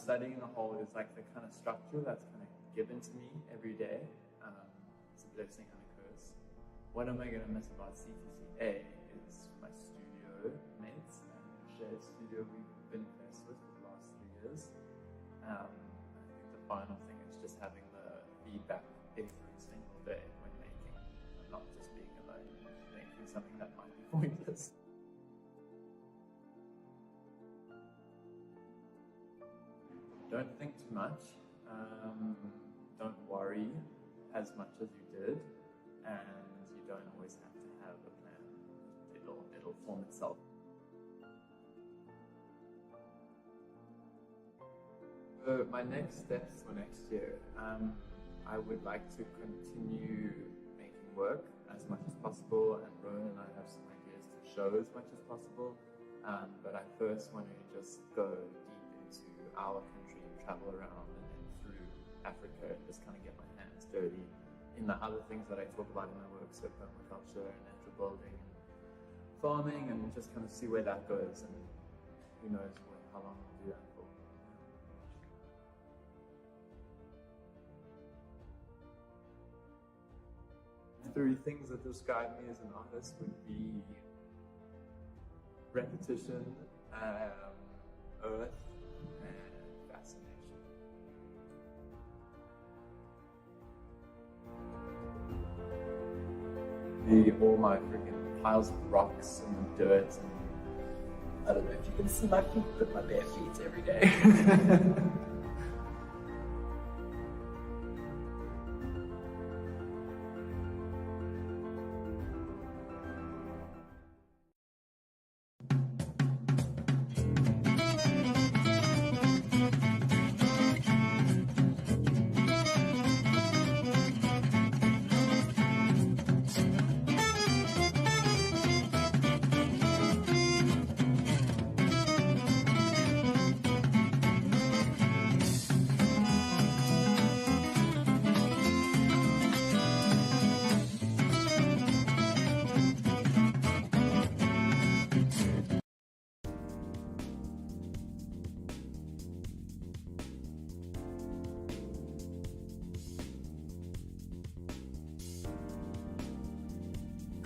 studying the whole is like the kind of structure that's kind of given to me every day. It's a blessing and a curse. What am I going to miss about CTCA is my studio mates and the shared studio we've been blessed with for the last 3 years. I think the final thing is just having the feedback every single day when making, and not just being alone, making something that might be pointless. Don't think too much, don't worry as much as you did, and you don't always have to have a plan. It'll form itself. My next steps for next year, I would like to continue making work as much as possible, and Rowan and I have some ideas to show as much as possible, but I first want to just go deep into our country and travel around and then through Africa and just kind of get my hands dirty in the other things that I talk about in my work, so permaculture and natural building and farming, and just kind of see where that goes, and who knows how long I'll do that for. 3 things that describe me as an artist would be repetition, earth, and fascination. All my freaking piles of rocks and dirt, and I don't know if you can see my feet, but my bare feet every day.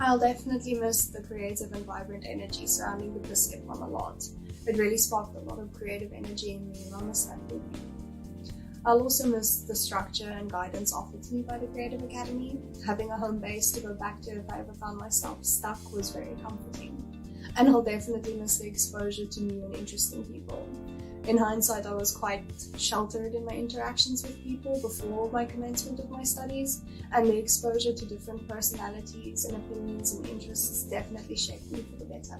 I'll definitely miss the creative and vibrant energy surrounding the biscuit one a lot. It really sparked a lot of creative energy in me, and I miss that movie. I'll also miss the structure and guidance offered to me by the Creative Academy. Having a home base to go back to if I ever found myself stuck was very comforting. And I'll definitely miss the exposure to new and interesting people. In hindsight, I was quite sheltered in my interactions with people before my commencement of my studies, and the exposure to different personalities and opinions and interests definitely shaped me for the better.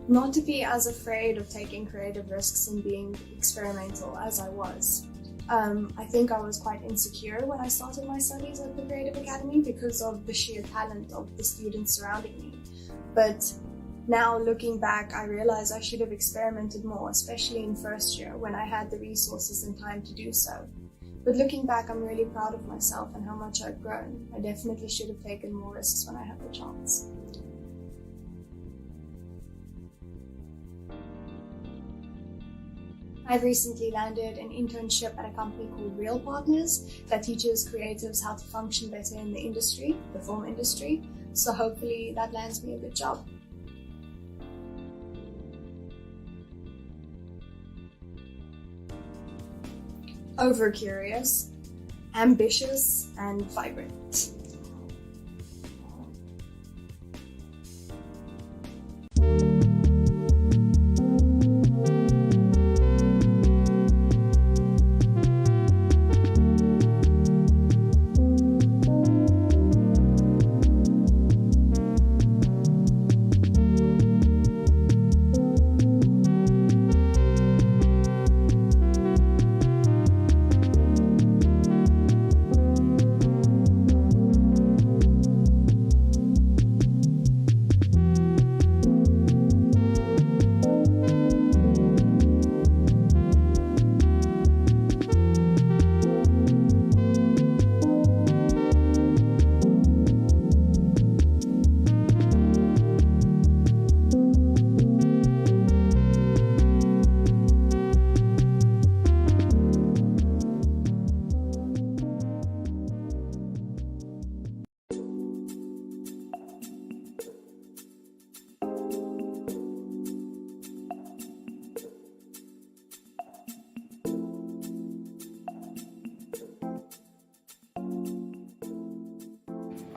Not to be as afraid of taking creative risks and being experimental as I was. I think I was quite insecure when I started my studies at the Creative Academy because of the sheer talent of the students surrounding me. But now looking back, I realize I should have experimented more, especially in first year when I had the resources and time to do so. But looking back, I'm really proud of myself and how much I've grown. I definitely should have taken more risks when I had the chance. I've recently landed an internship at a company called Real Partners that teaches creatives how to function better in the industry, the film industry. So hopefully that lands me a good job. Over curious, ambitious, and vibrant.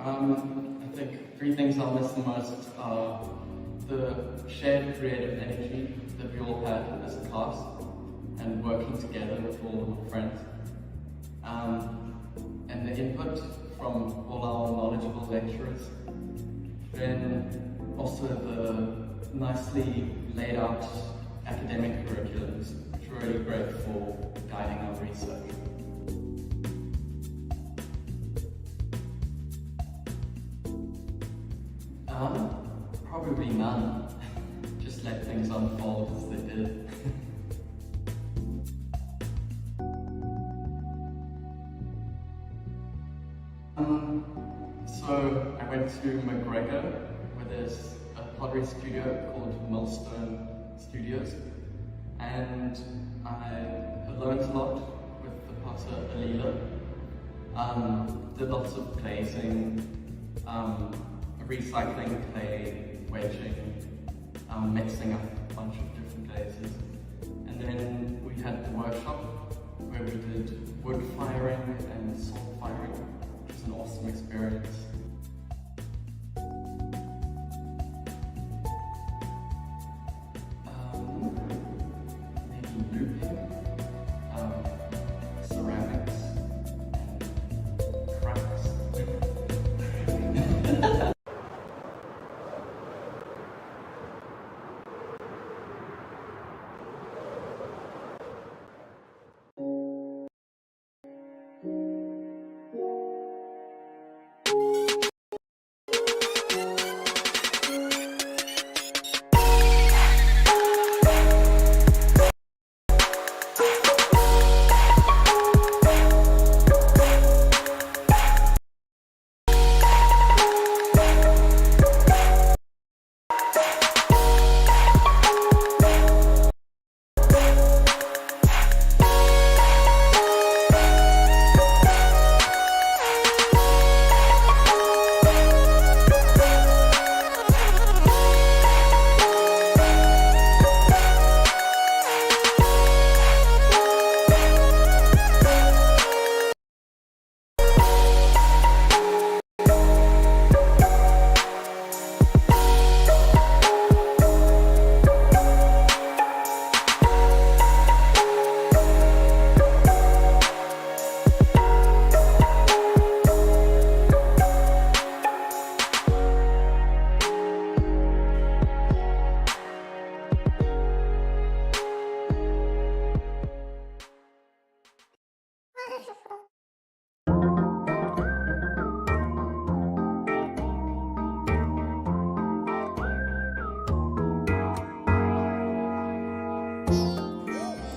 I think three things I'll miss the most are the shared creative energy that we all had as a class and working together with all our friends. And the input from all our knowledgeable lecturers. Then also the nicely laid out academic curriculums, which are really great for guiding our research. Probably none. Just let things unfold as they did. So I went to McGregor, where there's a pottery studio called Millstone Studios, and I learned a lot with the potter Alila. Did lots of glazing, recycling clay, wedging, mixing up a bunch of different glazes. And then we had the workshop where we did wood firing and salt firing, which was an awesome experience. Maybe looping, ceramics, and crafts.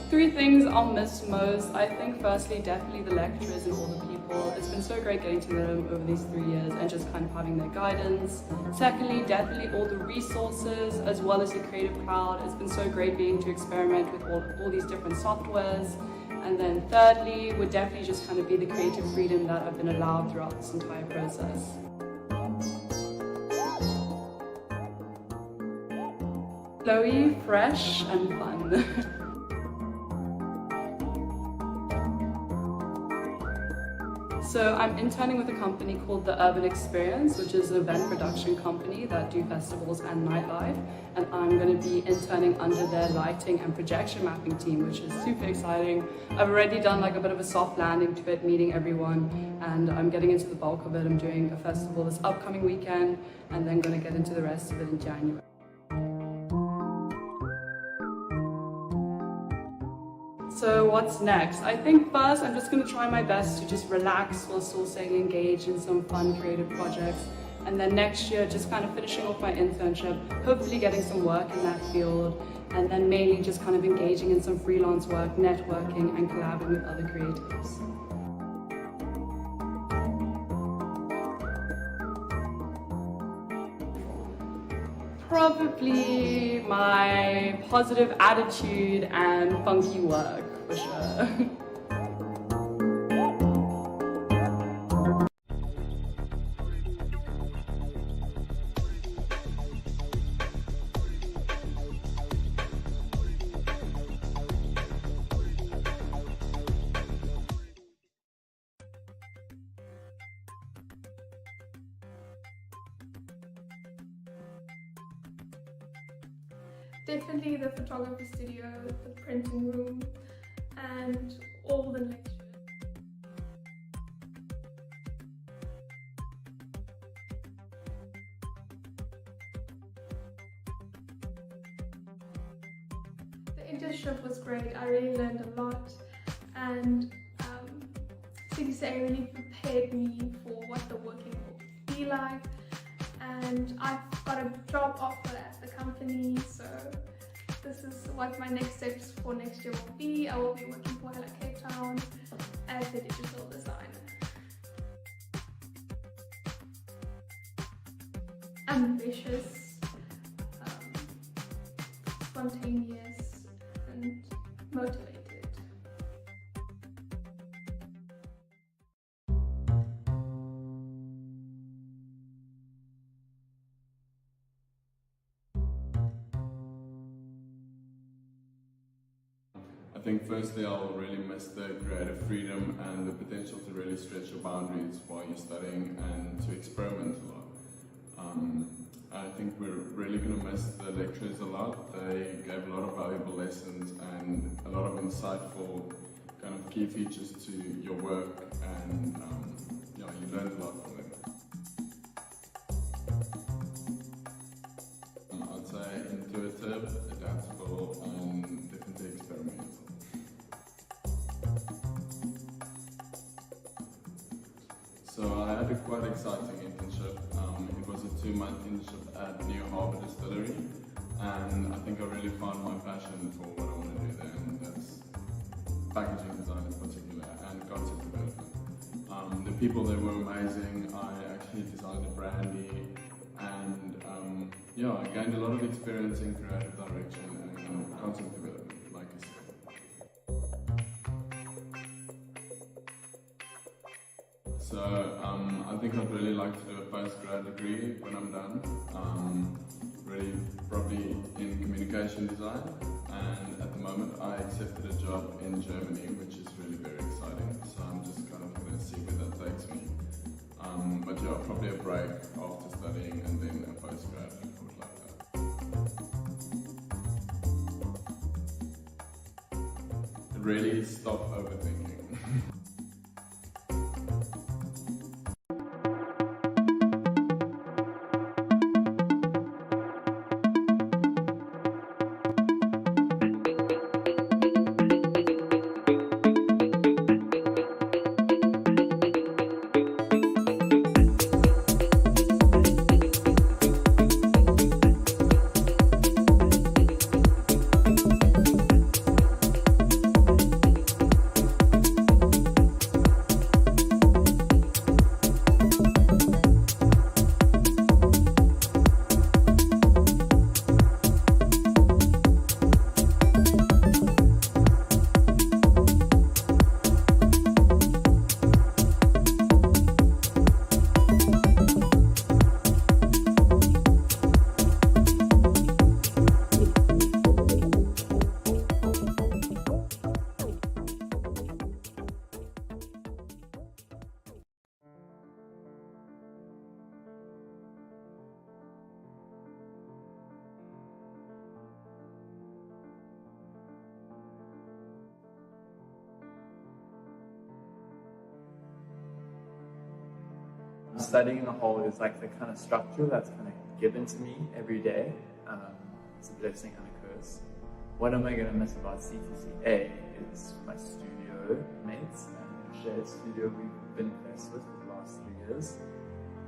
Three things I'll miss most. I think firstly, definitely the lecturers and all the people. It's been so great getting to know them over these 3 years and just kind of having their guidance. Secondly, definitely all the resources as well as the creative crowd. It's been so great being to experiment with all these different softwares. And then thirdly, would definitely just kind of be the creative freedom that I've been allowed throughout this entire process. Flowy, fresh, and fun. So I'm interning with a company called The Urban Experience, which is an event production company that do festivals and nightlife. And I'm going to be interning under their lighting and projection mapping team, which is super exciting. I've already done like a bit of a soft landing to it, meeting everyone, and I'm getting into the bulk of it. I'm doing a festival this upcoming weekend, and then going to get into the rest of it in January. So what's next? I think first I'm just going to try my best to just relax while still staying engaged in some fun creative projects. And then next year just kind of finishing off my internship, hopefully getting some work in that field, and then mainly just kind of engaging in some freelance work, networking and collabing with other creatives. Probably my positive attitude and funky work, for sure. Definitely the photography studio, the printing room, and all the lectures. The internship was great. I really learned a lot, and CDCA really prepared me for what the working will be like. And I've got a job offer at the company, so this is what my next steps for next year will be. I will be working for Hello Cape Town as a digital designer. Ambitious, spontaneous, and motivated. I think firstly I'll really miss the creative freedom and the potential to really stretch your boundaries while you're studying and to experiment a lot. I think we're really going to miss the lecturers a lot. They gave a lot of valuable lessons and a lot of insightful kind of key features to your work, and you learned a lot from them. I'd say intuitive, adaptable, and definitely experimental. So I had a quite exciting internship. It was a 2-month internship at New Harbour Distillery, and I think I really found my passion for what I want to do there, and that's packaging design in particular and concept development. The people there were amazing. I actually designed a brandy, and I gained a lot of experience in creative direction and concept development, like I said. So I think I'd really like to do a postgrad degree when I'm done, really probably in communication design, and at the moment I accepted a job in Germany, which is really very exciting, so I'm just kind of going to see where that takes me. But yeah, probably a break after studying and then a postgrad, I would like that. Really stop overthinking. Studying in a whole is like the kind of structure that's kind of given to me every day. It's a blessing and a curse. What am I going to miss about CTCA is my studio mates and the shared studio we've been blessed with for the last 3 years.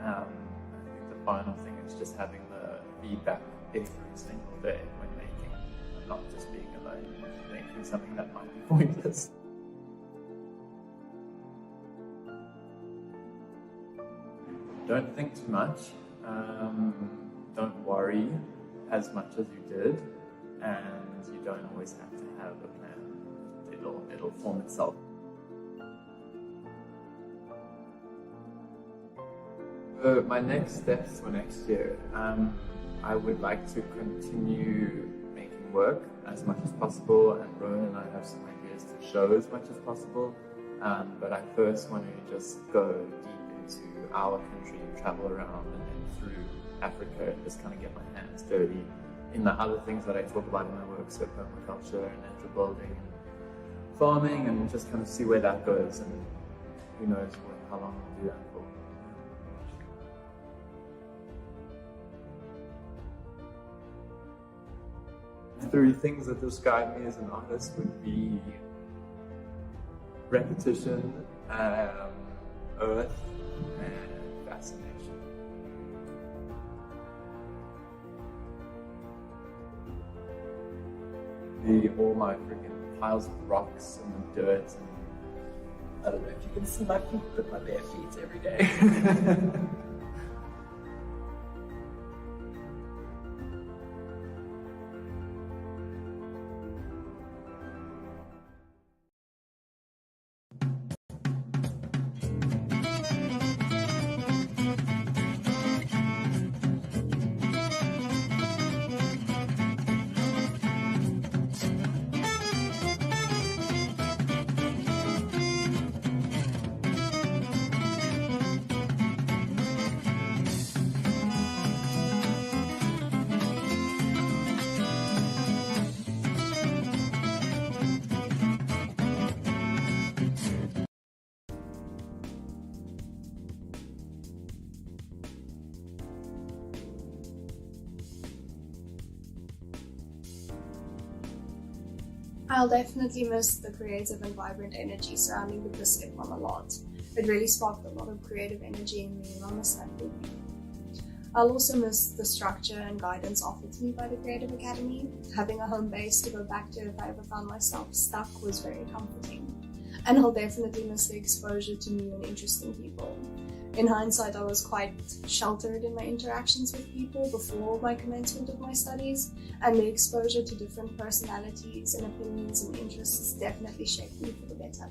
I think the final thing is just having the feedback every single day when making, and not just being alone, making something that might be pointless. Don't think too much, don't worry as much as you did, and you don't always have to have a plan. It'll form itself. My next steps for next year, I would like to continue making work as much as possible, and Rowan and I have some ideas to show as much as possible, but I first want to just go deep into our country and travel around and then through Africa and just kind of get my hands dirty in the other things that I talk about in my work, so permaculture and natural building and farming, and just kind of see where that goes, and who knows how long I'll do that for. Three things that describe me as an artist would be repetition, earth, and fascination. All my freaking piles of rocks and the dirt, and I don't know if you can see my feet, but my bare feet every day. I'll definitely miss the creative and vibrant energy surrounding the biscuit one a lot. It really sparked a lot of creative energy in me, and I miss that deeply. I'll also miss the structure and guidance offered to me by the Creative Academy. Having a home base to go back to if I ever found myself stuck was very comforting. And I'll definitely miss the exposure to new and interesting people. In hindsight, I was quite sheltered in my interactions with people before my commencement of my studies, and the exposure to different personalities and opinions and interests definitely shaped me for the better.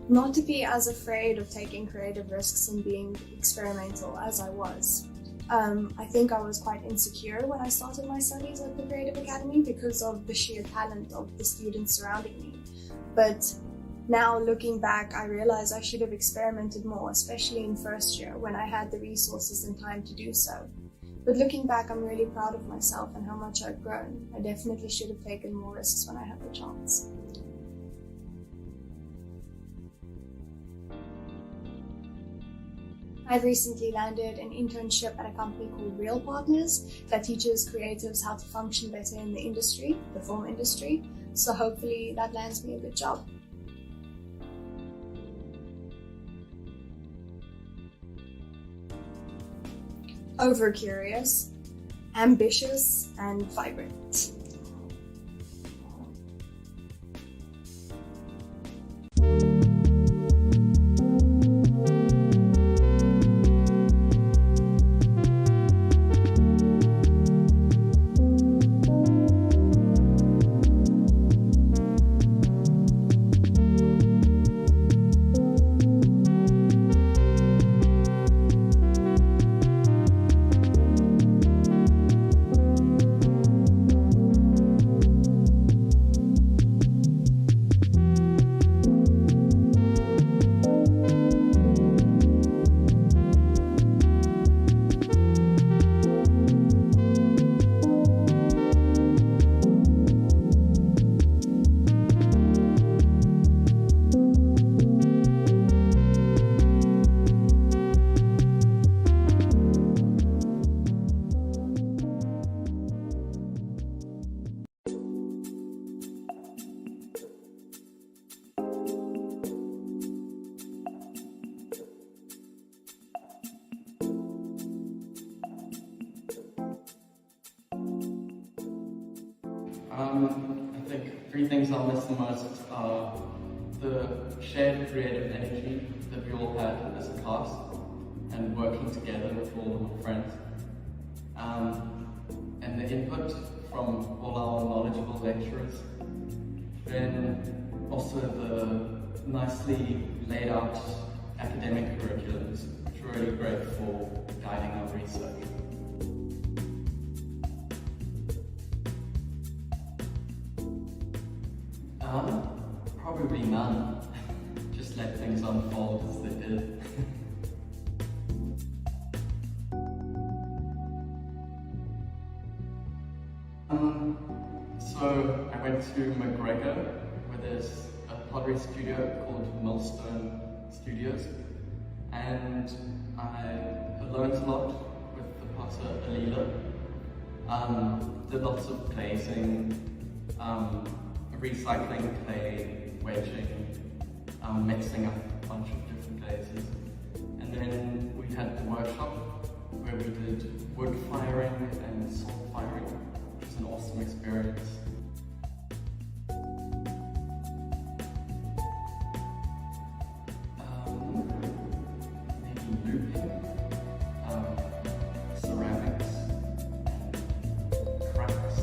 Not to be as afraid of taking creative risks and being experimental as I was. I think I was quite insecure when I started my studies at the Creative Academy because of the sheer talent of the students surrounding me. But now looking back, I realize I should have experimented more, especially in first year when I had the resources and time to do so. But looking back, I'm really proud of myself and how much I've grown. I definitely should have taken more risks when I had the chance. I've recently landed an internship at a company called Real Partners that teaches creatives how to function better in the industry, the film industry. So hopefully that lands me a good job. Over curious, ambitious, and vibrant. I think three things I'll miss the most are the shared creative energy that we all had as a class and working together with all of my friends. And the input from all our knowledgeable lecturers. Then also the nicely laid out academic curriculums, which were really great for guiding our research. Probably none. Just let things unfold as they did. So I went to McGregor, where there's a pottery studio called Millstone Studios, and I learned a lot with the potter Alila. Did lots of glazing, recycling clay, wedging, mixing up a bunch of different glazes. And then we had the workshop where we did wood firing and salt firing, which was an awesome experience. Maybe looping, ceramics, crafts.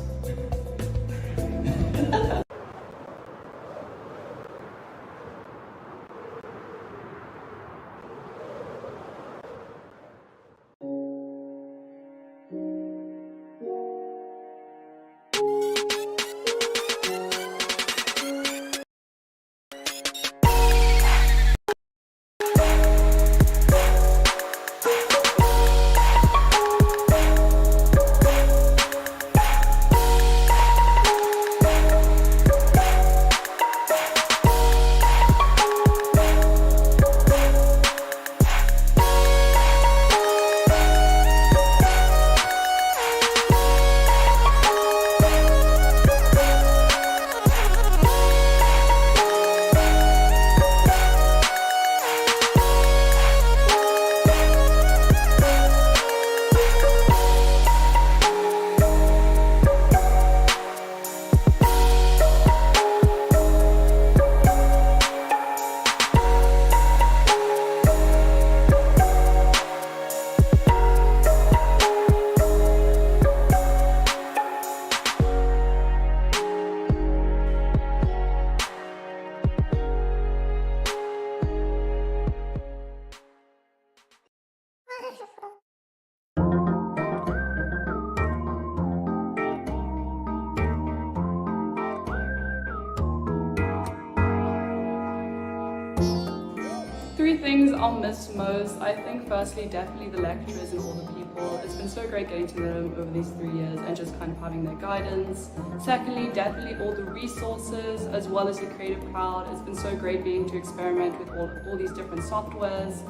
Three things I'll miss most. I think firstly, definitely the lecturers and all the people. It's been so great getting to know them over these 3 years and just kind of having their guidance. Secondly, definitely all the resources as well as the creative crowd. It's been so great being to experiment with all these different softwares.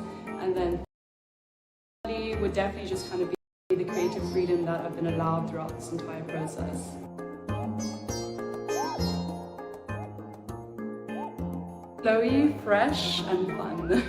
And then thirdly, would definitely just kind of be the creative freedom that I've been allowed throughout this entire process. Flowy, fresh, and fun.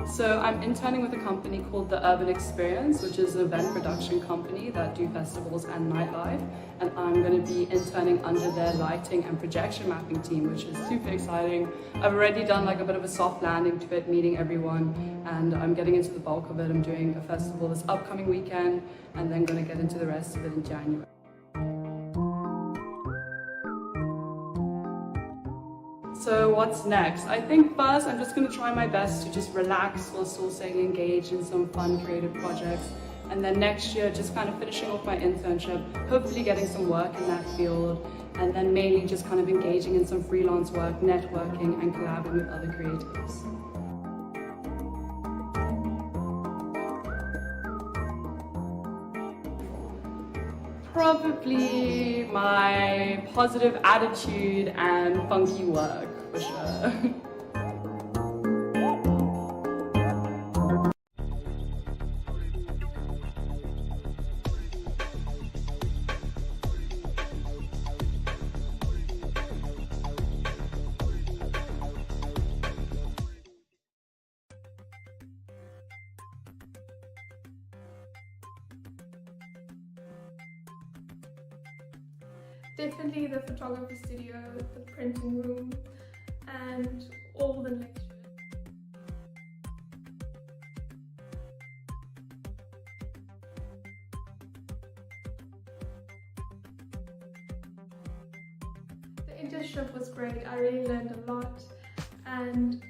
So I'm interning with a company called The Urban Experience, which is an event production company that do festivals and nightlife. And I'm going to be interning under their lighting and projection mapping team, which is super exciting. I've already done like a bit of a soft landing to it, meeting everyone, and I'm getting into the bulk of it. I'm doing a festival this upcoming weekend, and then going to get into the rest of it in January. So what's next? I think first I'm just going to try my best to just relax while still staying engaged in some fun creative projects. And then next year just kind of finishing off my internship, hopefully getting some work in that field, and then mainly just kind of engaging in some freelance work, networking and collabing with other creatives. Probably my positive attitude and funky work, for sure. Definitely the photography studio, the printing room, and all the lectures. The internship was great. I really learned a lot, and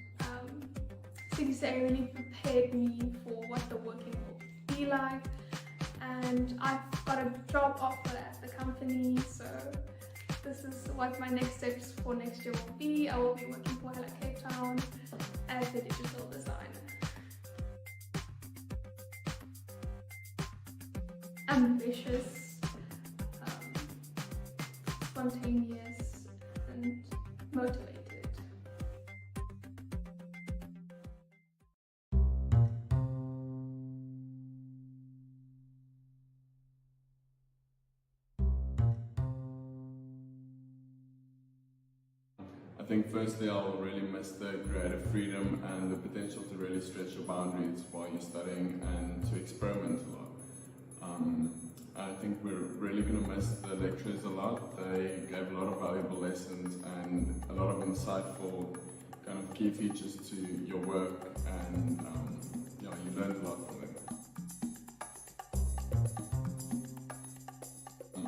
CDCA really prepared me for what the working will be like. And I've got a job offer at the company, so this is what my next steps for next year will be. I will be working for Cape Town as a digital designer. ambitious, spontaneous, and motivated. I think firstly I'll really miss the creative freedom and the potential to really stretch your boundaries while you're studying and to experiment a lot. I think we're really going to miss the lecturers a lot. They gave a lot of valuable lessons and a lot of insightful kind of key features to your work, and you learned a lot from them.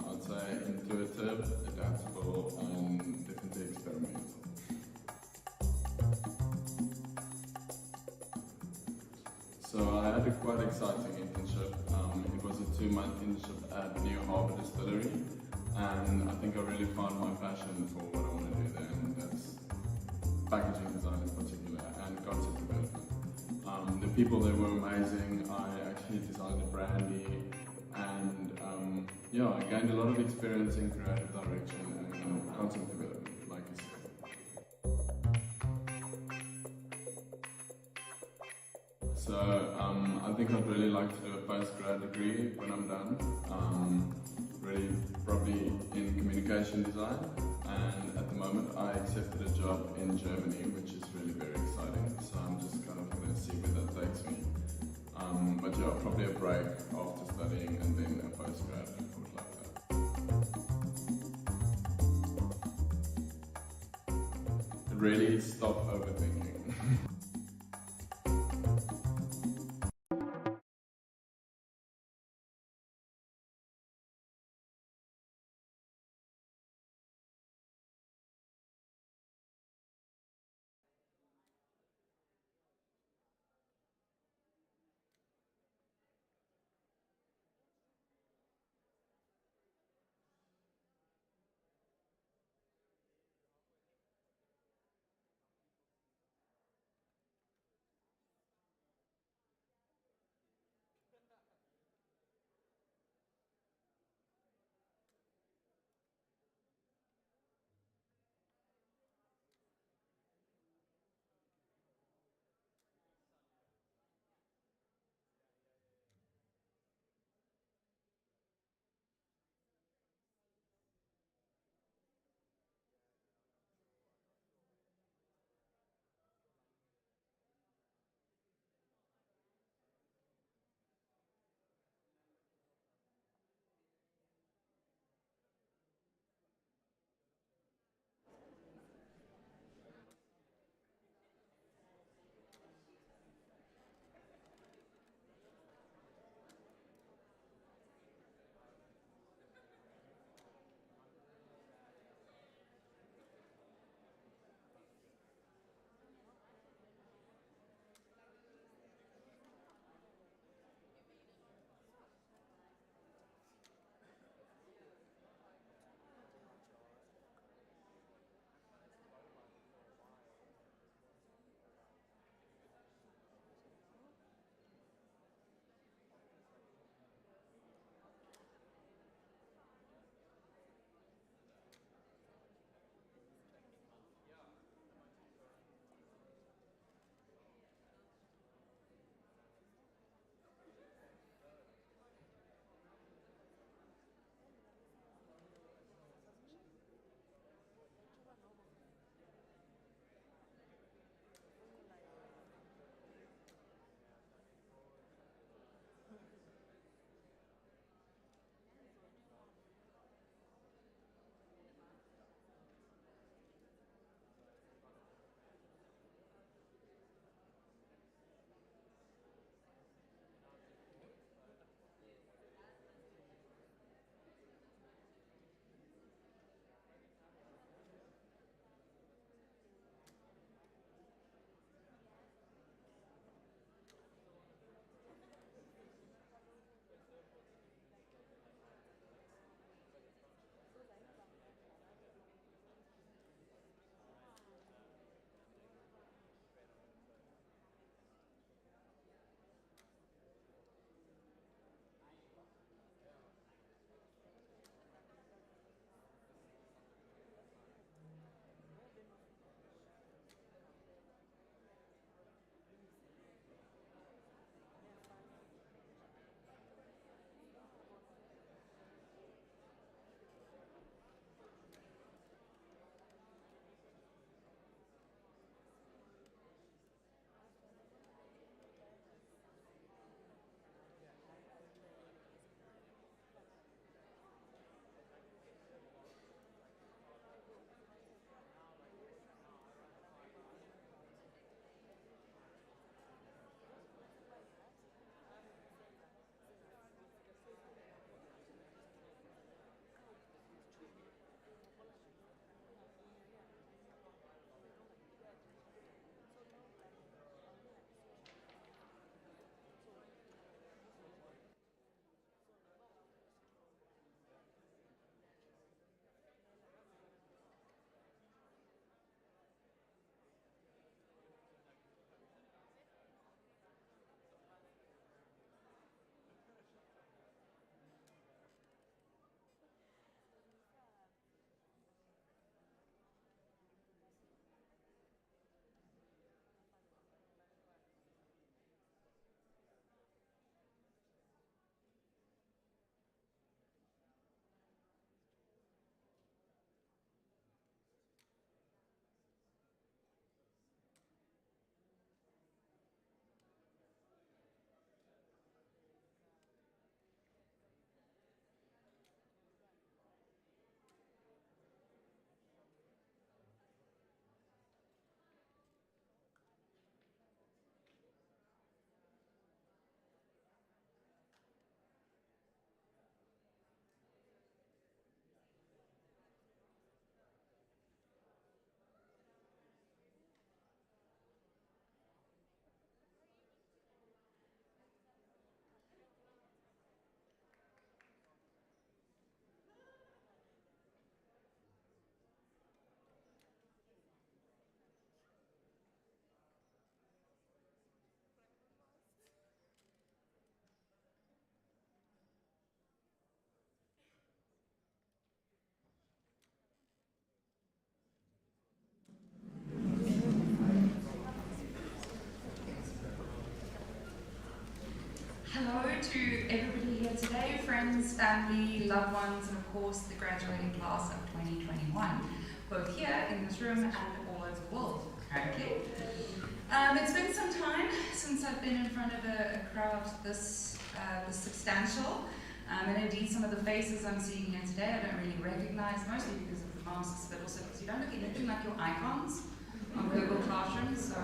I'd say intuitive, adaptable, and definitely experimental. So I had a quite exciting internship. It was a 2-month internship at New Harbour Distillery, and I think I really found my passion for what I want to do there, and that's packaging design in particular and concept development. The people there were amazing. I actually designed a brandy, and I gained a lot of experience in creative direction and concept development, like you said. So I think I'd really like to do a postgrad degree when I'm done, really probably in communication design, and at the moment I accepted a job in Germany, which is really very exciting, so I'm just kind of going to see where that takes me. But yeah, probably a break after studying and then a postgrad, I would like that. Really stop overthinking. to everybody here today, friends, family, loved ones, and of course the graduating class of 2021, both here in this room and all over the world, apparently. It's been some time since I've been in front of a crowd this substantial, and indeed some of the faces I'm seeing here today I don't really recognize, mostly because of the masks, but also because you don't look anything like your icons on Google Classroom, so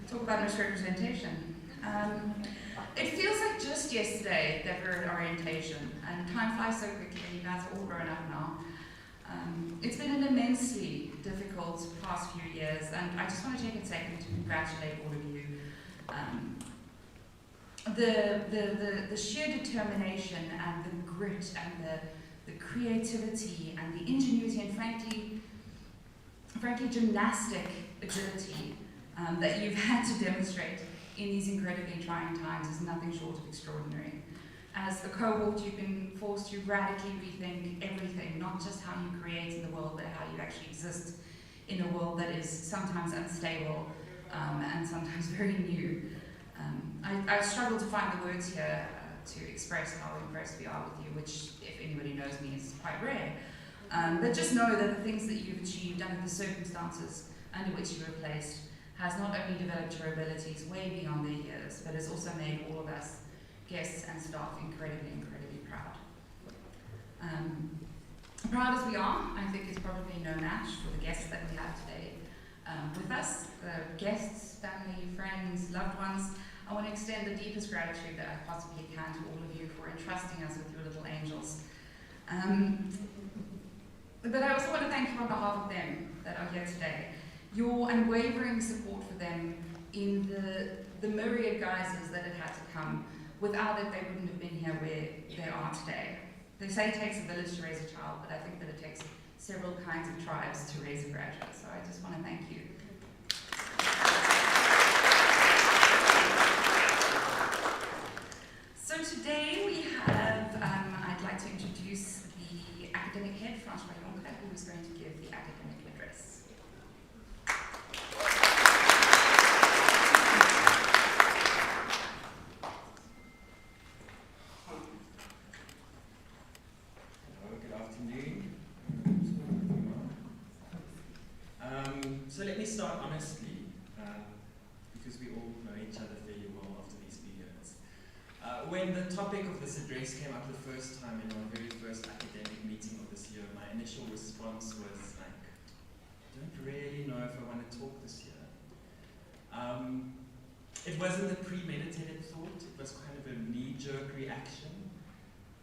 talk about misrepresentation. It feels like just yesterday that we're at orientation, and time flies so quickly, you guys are all grown up now. It's been an immensely difficult past few years, and I just want to take a second to congratulate all of you. The sheer determination and the grit and the creativity and the ingenuity and frankly gymnastic agility that you've had to demonstrate in these incredibly trying times is nothing short of extraordinary. As a cohort, you've been forced to radically rethink everything, not just how you create in the world, but how you actually exist in a world that is sometimes unstable and sometimes very new. I struggle to find the words here to express how impressed we are with you, which, if anybody knows me, is quite rare. But just know that the things that you've achieved under the circumstances under which you were placed has not only developed your abilities way beyond their years, but has also made all of us, guests and staff, incredibly, incredibly proud. Proud as we are, I think it's probably no match for the guests that we have today with us, the guests, family, friends, loved ones. I want to extend the deepest gratitude that I possibly can to all of you for entrusting us with your little angels. But I also want to thank you on behalf of them that are here today. Your unwavering support for them in the myriad guises that it had to come. Without it, they wouldn't have been here where they are today. They say it takes a village to raise a child, but I think that it takes several kinds of tribes to raise a graduate. So I just want to thank you. So today we have, I'd like to introduce the academic head, Francois Jonker, who is going to give the academic address. So let me start honestly, because we all know each other fairly well after these few years. When the topic of this address came up the first time in our very first academic meeting of this year, my initial response was like, I don't really know if I want to talk this year. It wasn't a premeditated thought, it was kind of a knee-jerk reaction.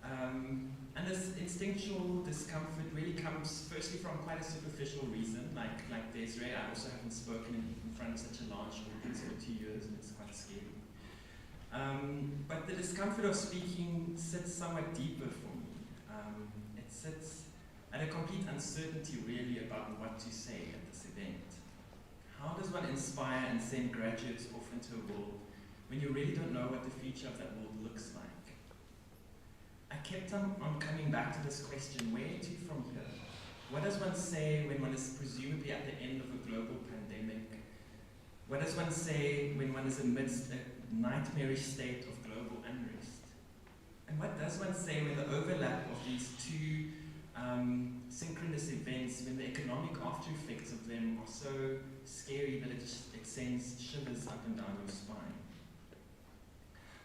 And this instinctual discomfort really comes firstly from quite a superficial reason, like Desiree, I also haven't spoken in front of such a large audience for 2 years, and it's quite scary. But the discomfort of speaking sits somewhat deeper for me. It sits at a complete uncertainty really about what to say at this event. How does one inspire and send graduates off into a world when you really don't know what the future of that world looks like? I kept on coming back to this question, where to from here? What does one say when one is presumably at the end of a global pandemic? What does one say when one is amidst a nightmarish state of global unrest? And what does one say when the overlap of these two synchronous events, when the economic after effects of them are so scary that it sends shivers up and down your spine?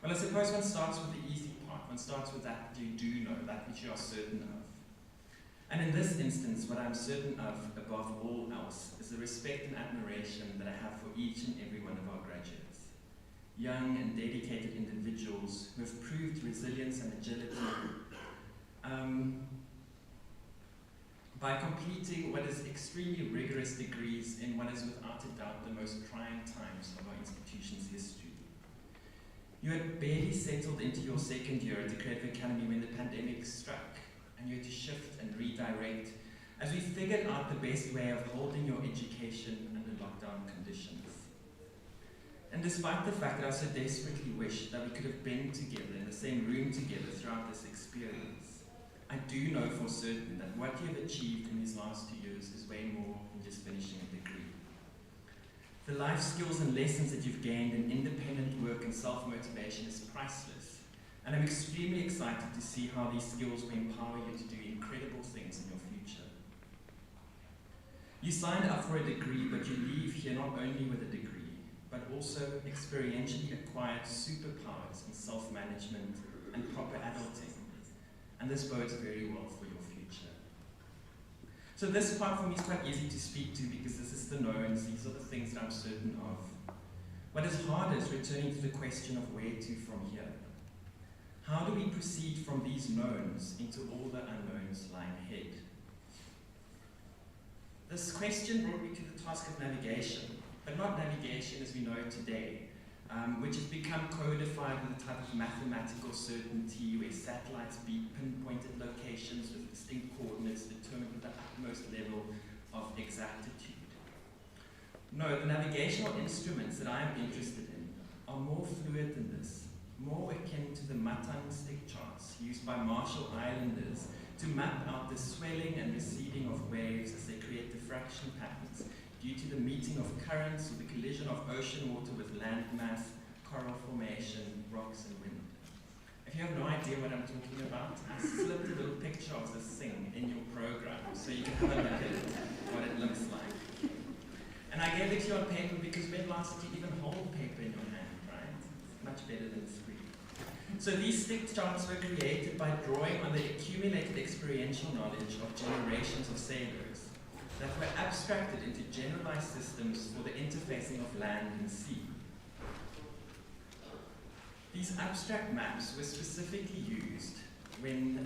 Well, I suppose one starts with the easy part. One starts with that you do know, that which you are certain of. And in this instance, what I'm certain of above all else is the respect and admiration that I have for each and every one of our graduates. Young and dedicated individuals who have proved resilience and agility by completing what is extremely rigorous degrees in what is without a doubt the most trying times of our institution's history. You had barely settled into your second year at the Creative Academy when the pandemic struck, and you had to shift and redirect as we figured out the best way of holding your education under lockdown conditions. And despite the fact that I so desperately wished that we could have been together in the same room together throughout this experience, I do know for certain that what you have achieved in these last 2 years is way more than just finishing a degree. The life skills and lessons that you've gained in independent work and self-motivation is priceless. And I'm extremely excited to see how these skills will empower you to do incredible things in your future. You sign up for a degree, but you leave here not only with a degree, but also experientially acquired superpowers in self-management and proper adulting. And this bodes very well for your future. So this part for me is quite easy to speak to because this is the knowns, these are the things that I'm certain of. What is harder is returning to the question of where to from here. How do we proceed from these knowns into all the unknowns lying ahead? This question brought me to the task of navigation, but not navigation as we know it today, which has become codified with a type of mathematical certainty where satellites beat pinpointed locations with distinct coordinates determined with the utmost level of exactitude. No, the navigational instruments that I am interested in are more fluid than this, more akin to the Matan stick charts used by Marshall Islanders to map out the swelling and receding of waves as they create diffraction patterns due to the meeting of currents or the collision of ocean water with land mass, coral formation, rocks and wind. If you have no idea what I'm talking about, I slipped a little picture of this thing in your program so you can have a look at what it looks like. And I gave it to you on paper because when last did you even hold paper in your hand, right? It's much better than screen. So these stick charts were created by drawing on the accumulated experiential knowledge of generations of sailors that were abstracted into generalized systems for the interfacing of land and sea. These abstract maps were specifically used when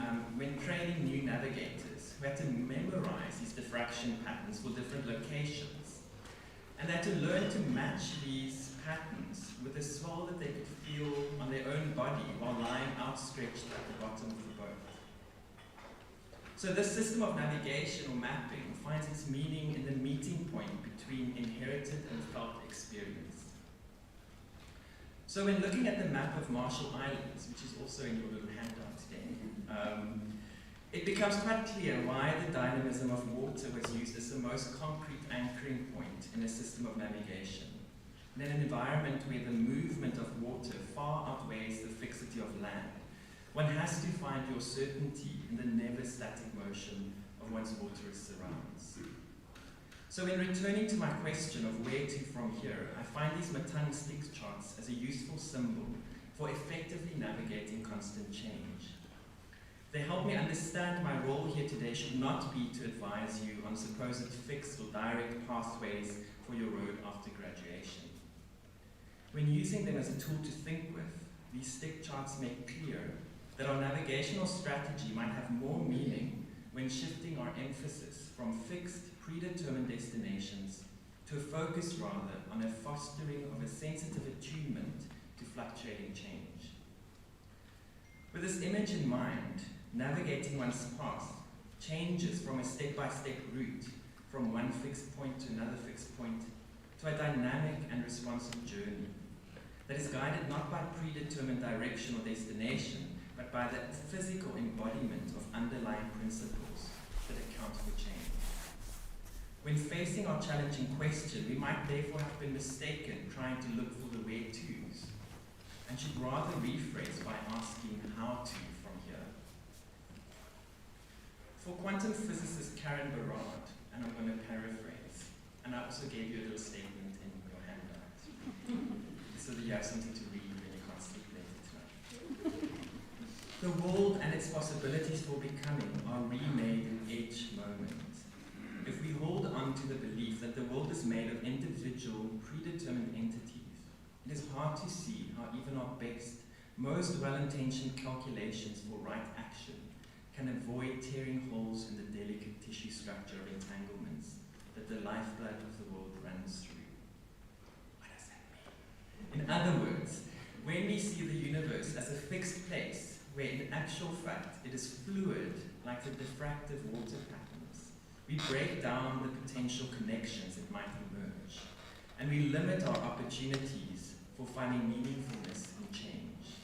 training new navigators who had to memorize these diffraction patterns for different locations. And they had to learn to match these patterns with the swell that they could feel on their own body while lying outstretched at the bottom of the boat. So this system of navigation or mapping finds its meaning in the meeting point between inherited and felt experience. So when looking at the map of Marshall Islands, which is also in your little handout today, it becomes quite clear why the dynamism of water was used as the most concrete anchoring point in a system of navigation. In an environment where the movement of water far outweighs the fixity of land, one has to find your certainty in the never static motion of one's water's surrounds. So in returning to my question of where to from here, I find these Matan stick charts as a useful symbol for effectively navigating constant change. They help me understand my role here today should not be to advise you on supposed fixed or direct pathways for your road after graduation. When using them as a tool to think with, these stick charts make clear that our navigational strategy might have more meaning when shifting our emphasis from fixed, predetermined destinations to a focus rather on a fostering of a sensitive attunement to fluctuating change. With this image in mind, navigating one's path changes from a step-by-step route from one fixed point to another fixed point to a dynamic and responsive journey that is guided not by predetermined direction or destination, but by the physical embodiment of underlying principles that account for change. When facing our challenging question, we might therefore have been mistaken trying to look for the where-tos, and should rather rephrase by asking how to from here. For quantum physicist Karen Barad, and I'm going to paraphrase, and I also gave you a little statement in your handout, so that you have something to read when you can't sleep later tonight. The world and its possibilities for becoming are remade in each moment. If we hold on to the belief that the world is made of individual, predetermined entities, it is hard to see how even our best, most well-intentioned calculations for right action can avoid tearing holes in the delicate tissue structure of entanglements that the lifeblood of the world runs through. What does that mean? In other words, when we see the universe as a fixed place, where in actual fact it is fluid like the diffractive water patterns, we break down the potential connections that might emerge, and we limit our opportunities for finding meaningfulness in change.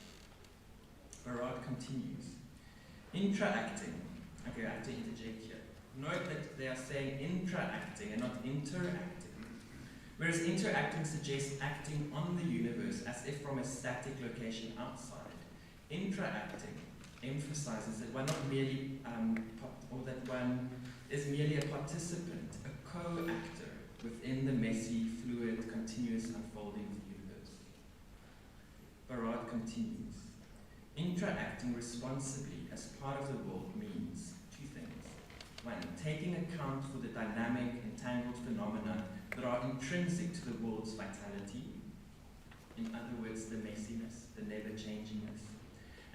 Barad continues, interacting, okay, I have to interject here. Note that they are saying intracting and not interacting. Whereas interacting suggests acting on the universe as if from a static location outside, Intra-acting emphasizes that one not merely, or that one is merely a participant, a co-actor within the messy, fluid, continuous unfolding of the universe. Barad continues, interacting responsibly as part of the world means two things. One, taking account for the dynamic, entangled phenomena that are intrinsic to the world's vitality. In other words, the messiness, the never-changingness.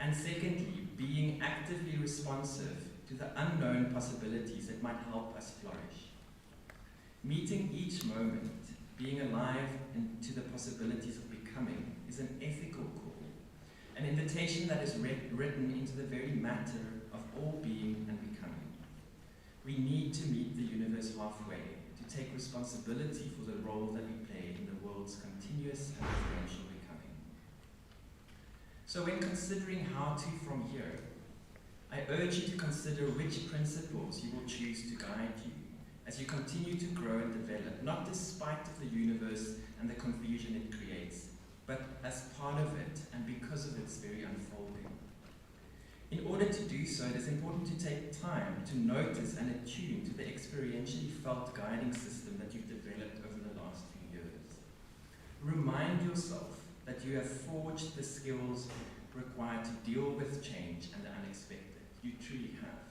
And secondly, being actively responsive to the unknown possibilities that might help us flourish. Meeting each moment, being alive to the possibilities of becoming, is an ethical call, an invitation that is written into the very matter of all being and becoming. We need to meet the universe halfway, to take responsibility for the role that we play in the world's continuous and differential becoming. So when considering how to from here, I urge you to consider which principles you will choose to guide you as you continue to grow and develop, not despite of the universe and the confusion it creates, but as part of it and because of its very unfolding. In order to do so, it is important to take time to notice and attune to the experientially felt guiding system that you've developed over the last few years. Remind yourself that you have forged the skills required to deal with change and the unexpected. You truly have.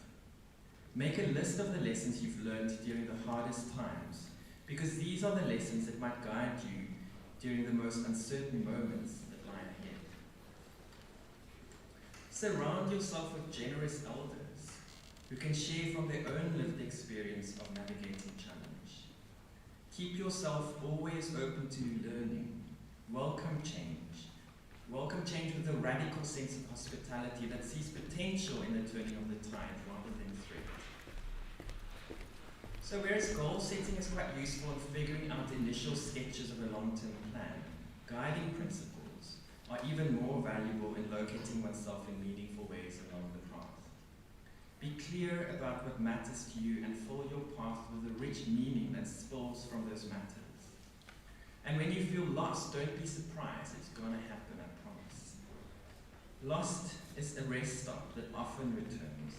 Make a list of the lessons you've learned during the hardest times, because these are the lessons that might guide you during the most uncertain moments that lie ahead. Surround yourself with generous elders who can share from their own lived experience of navigating challenge. Keep yourself always open to learning. Welcome change. Welcome change with a radical sense of hospitality that sees potential in the turning of the tide rather than threat. So whereas goal setting is quite useful in figuring out initial sketches of a long-term plan, guiding principles are even more valuable in locating oneself in meaningful ways along the path. Be clear about what matters to you and fill your path with the rich meaning that spills from those matters. And when you feel lost, don't be surprised, it's going to happen, I promise. Lost is a rest stop that often returns.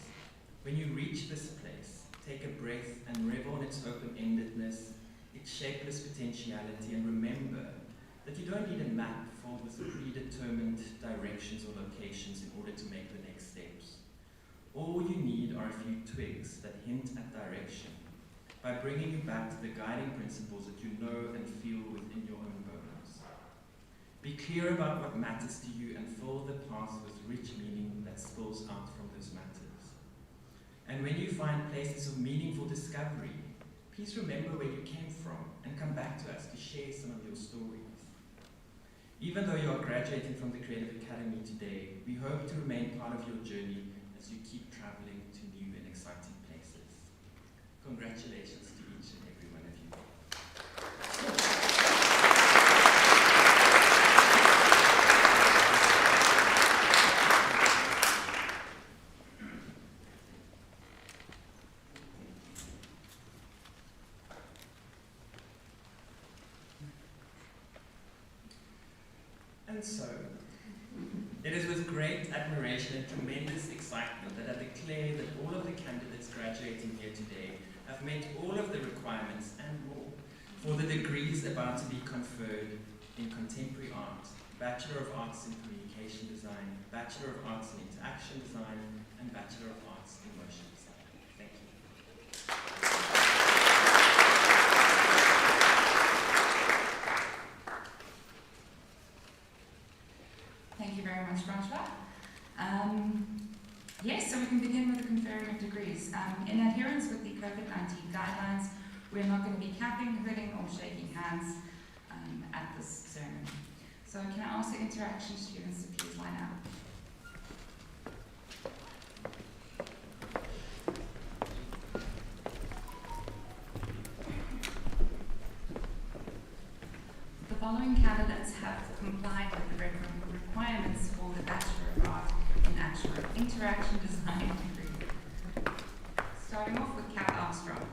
When you reach this place, take a breath and revel in its open-endedness, its shapeless potentiality, and remember that you don't need a map filled with predetermined directions or locations in order to make the next steps. All you need are a few twigs that hint at direction by bringing you back to the guiding principles that you know and feel within your own bones. Be clear about what matters to you and fill the path with rich meaning that spills out from those matters. And when you find places of meaningful discovery, please remember where you came from and come back to us to share some of your stories. Even though you are graduating from the Creative Academy today, we hope to remain part of your journey as you keep traveling to new and exciting places. Congratulations to each and every one of you. And so, it is with great admiration and tremendous excitement that I declare that all of the candidates graduating here today have met all of the requirements and more for the degrees about to be conferred in Contemporary Art, Bachelor of Arts in Communication Design, Bachelor of Arts in Interaction Design, and Bachelor of Arts in Motion Design. Thank you. Thank you very much, Rajwa. Yes, so we can begin with the conferring of degrees. In adherence with the COVID-19 guidelines, we're not going to be clapping, hooding, or shaking hands at this ceremony. So can I ask the interaction students to please line up? The following candidates have complied with the requirements for the Bachelor of Art in Interaction Design degree. Starting off with Kat Armstrong,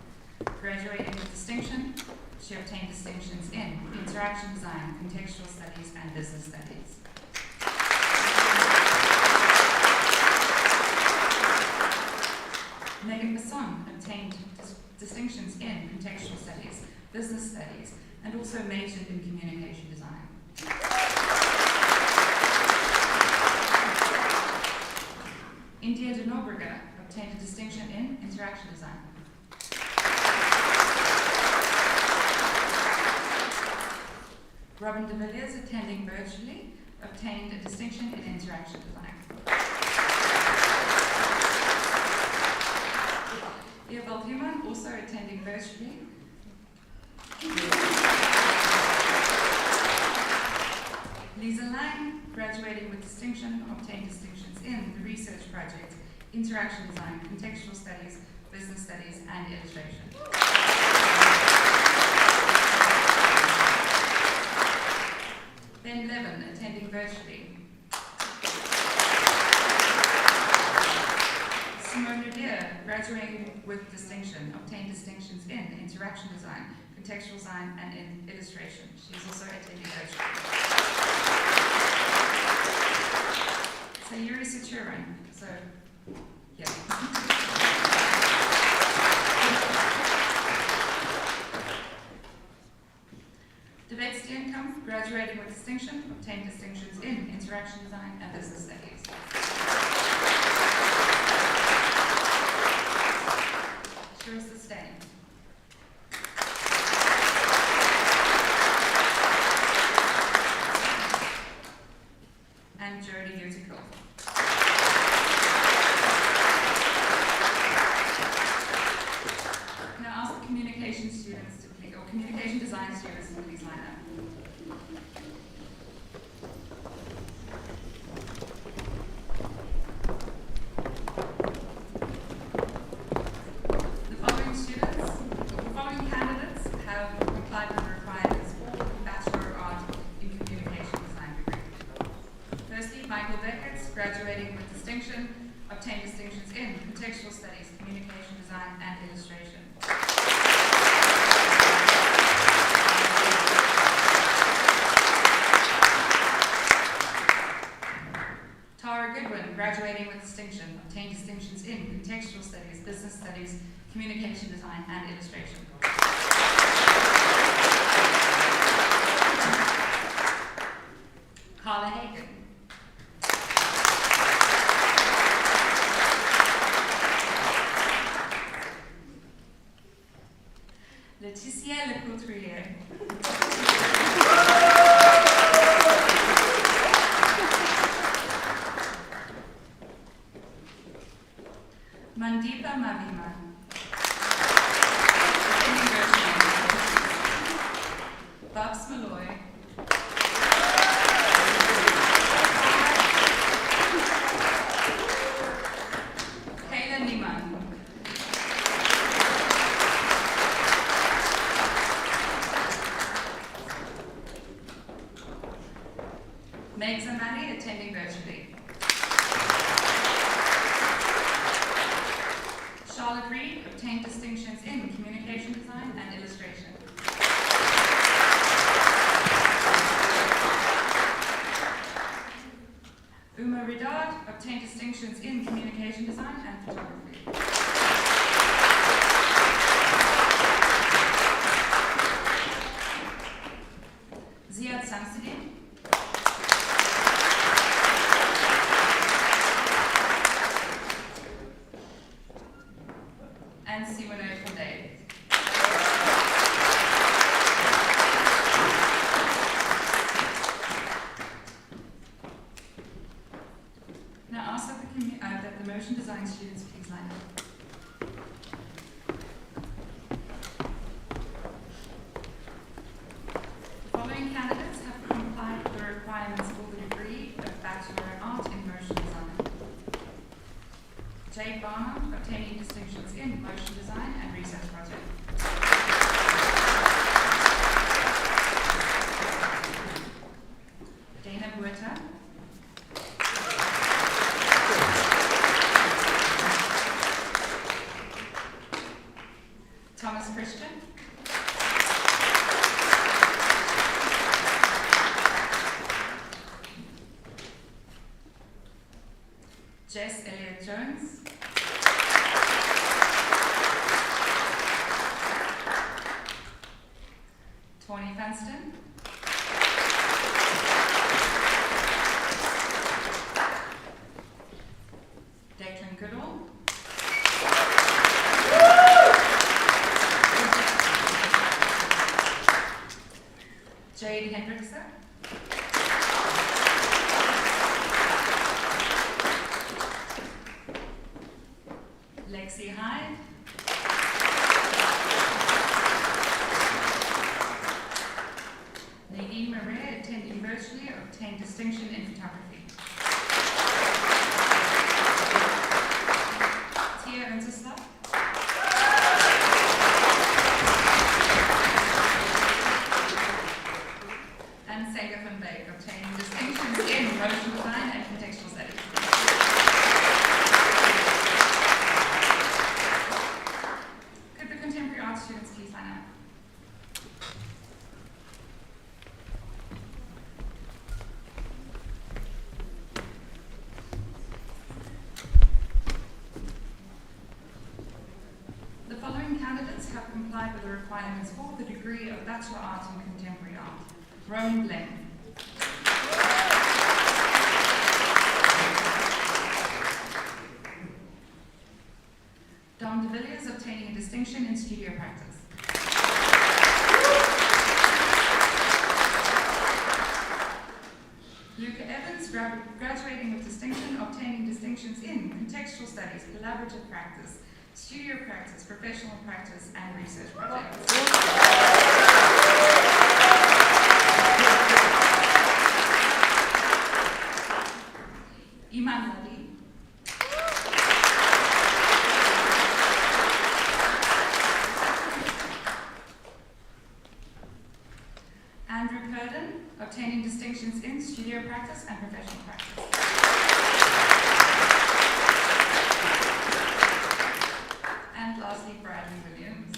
graduating with distinction. She obtained distinctions in Interaction Design, Contextual Studies, and Business Studies. distinctions in contextual studies, business studies, and also majored in communication design. India de Nobrega obtained a distinction in interaction design. Robin de Villiers, attending virtually, obtained a distinction in interaction design. Eobald Human, also attending virtually. Lisa Lang, graduating with distinction, obtained distinctions in the research project, interaction design, contextual studies, business studies, and illustration. Ben Levin, attending virtually. Simone Redier, graduating with distinction, obtained distinctions in interaction design, contextual design, and in illustration. She's also attending virtually. Sayuri Saturan, so, yeah. Debate Steenkamp, graduating with distinction, obtained distinctions in interaction design and business studies. Shira Sustain. And Jodie Uticle. Now ask the communication students to please, or communication design students to please line up. The following candidates have complied with the requirements for the Bachelor of Art in Communication Design degree. Firstly, Michael Beckett, graduating with distinction, obtained distinctions in contextual studies, communication design, and illustration. Tara Goodwin, graduating with distinction, obtained distinctions in contextual studies, business studies, communication design, and illustration. Carla Hagen. Laetitia Lecouturier. Mandeepa Mavima. Babs Malloy. Kayla Niemann. Meg Zamani, attending virtually. Charlotte Reed, obtained distinctions in communication design and illustration. Uma Ridad, obtained distinctions in communication design and photography. Ziad Samsudin. And Simone Fonday. Now ask that the motion design students please line up. The following candidates have complied with the requirements for the degree of Bachelor of Art in Motion Design. Jade Barnard, obtaining distinctions in motion design and research project. Dana Bueta. Thomas Christian. Jess Elliott Jones. Cranston. Declan Goodall. Jade Hendrickson. Lexi Hyde. Nadine Marais, attending virtually, obtained distinction in photography. Tia Unzesla. And Saga van Beek, obtaining distinctions in motion design and contextual studies. Could the contemporary art students please line up? The following candidates have complied with the requirements for the degree of Bachelor of Arts in Contemporary Art. Rowan Glenn. Don de Villiers, obtaining a distinction in studio practice. Luca Evans, graduating with distinction, obtaining distinctions in contextual studies, collaborative practice, studio practice, professional practice, and research projects. Iman Lali. Andrew Purden, obtaining distinctions in studio practice and professional practice. And lastly, Bradley Williams.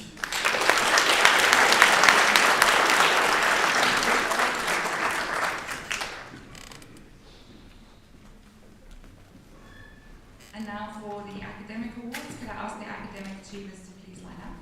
And now for the academic awards, could I ask the academic achievers to please line up?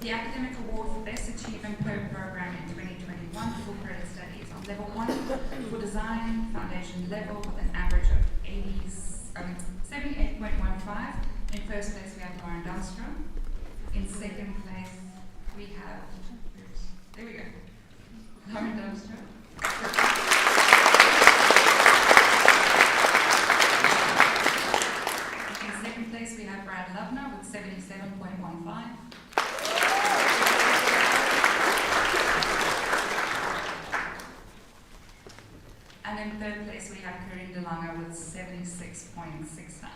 The Academic Award for Best Achievement per Program in 2021 for credit studies on level 1 for design foundation level with an average of 78.15. In first place we have Lauren Dunstrom. In second place we have, there we go, Lauren Dunstrom. In second place we have Brad Lubner with 77.15. And in third place, we have Corinne DeLange with 76.69.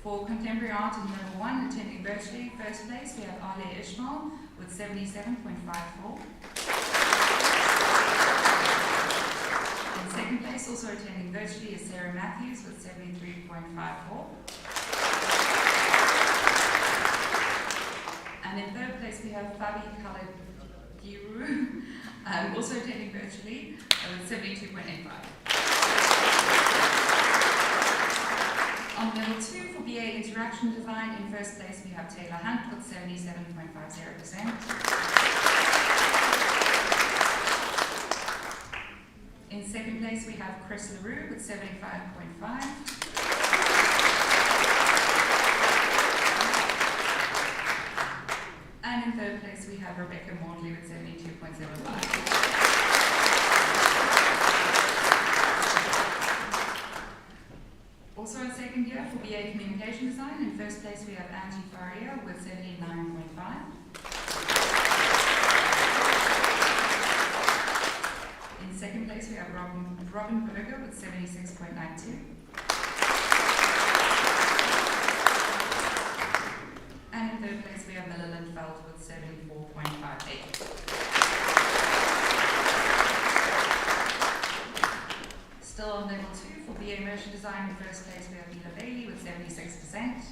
For contemporary art in level 1, attending virtually, first place, we have Ale Ishmael with 77.54. In second place, also attending virtually, is Sarah Matthews with 73.54. And in third place, we have Fabi Khaled-Giru, also attending virtually with 72.85. On level 2 for BA Interaction Design, in first place, we have Taylor Hunt with 77.50%. In second place, we have Chris LaRue with 75.5. And in third place, we have Rebecca Maudley with 72.75. Also in second year for BA Communication Design, in first place we have Angie Faria with 79.5. In second place we have Robin Berger with 76.92. in third place we have Miller-Lindfeld with 74.58. Still on level 2 for BA Motion Design, in first place we have Nina Bailey with 76%.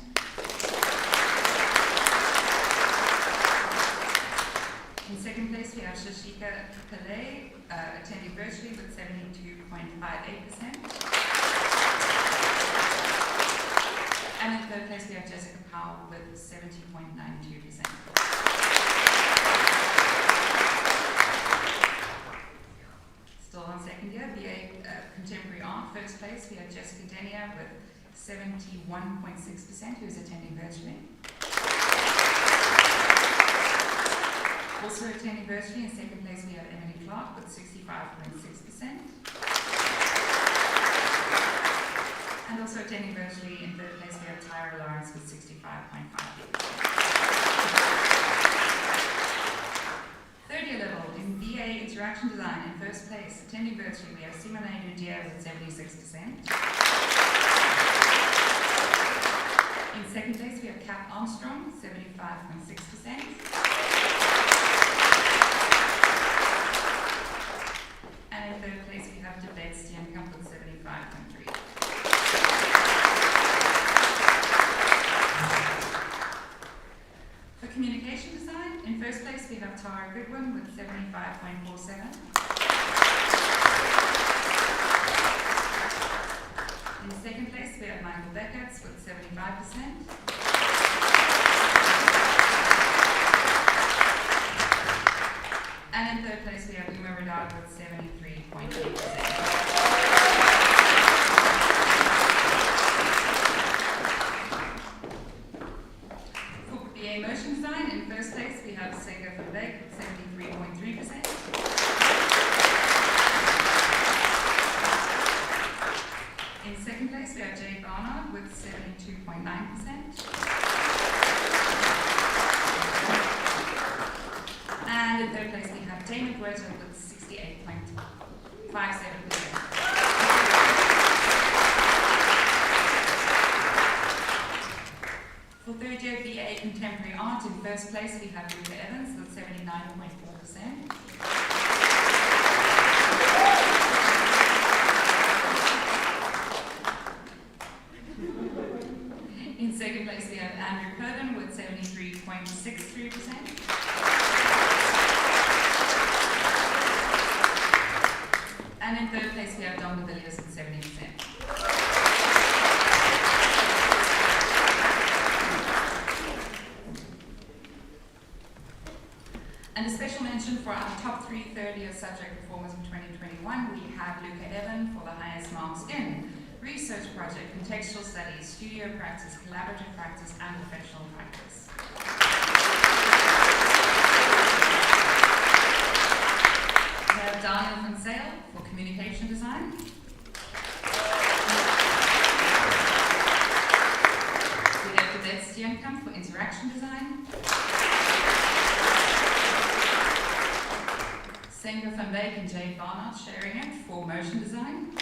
In second place we have Shashika Pillay, attending virtually with 72.58%. And in third place we have Jessica Powell with 70.92%. Still on second year, BA Contemporary Art, first place we have Jessica Denia with 71.6%, who is attending virtually. Also attending virtually in second place we have Emily Clark with 65.6%. And also attending virtually in third place we have Tyra Lawrence with 65.58%. Third year level in BA Interaction Design, in first place attending virtually we have Simone Dudier with 76%. In second place we have Kat Armstrong, 75.6%. And in third place we have Debate Steenkamp with 75.3%. For communication design, in first place we have Tara Goodwin with 75.47%. In second place we have Michael Beckerts with 75%. And in third place we have Uma Radar with 73.8%. Motion design, in first place we have Senga van Beek with 73.3%. In second place we have Jade Barnard with 72.9%. And in third place we have David Werton with 68.57%. For third year BA Contemporary Art, in first place we have Rita Evans with 79.4%. In second place we have Andrew Curtin with 73.63%. And in third place we have Don de Villiers with 70%. And a special mention for our top 3 third-year subject performers in 2021, we have Luca Evan for the highest marks in research project, contextual studies, studio practice, collaborative practice, and professional practice. We have Daniel van Sale for communication design. We have Debate Steenkamp for interaction design. Senga van Beek and Jade Barnard sharing it for motion design.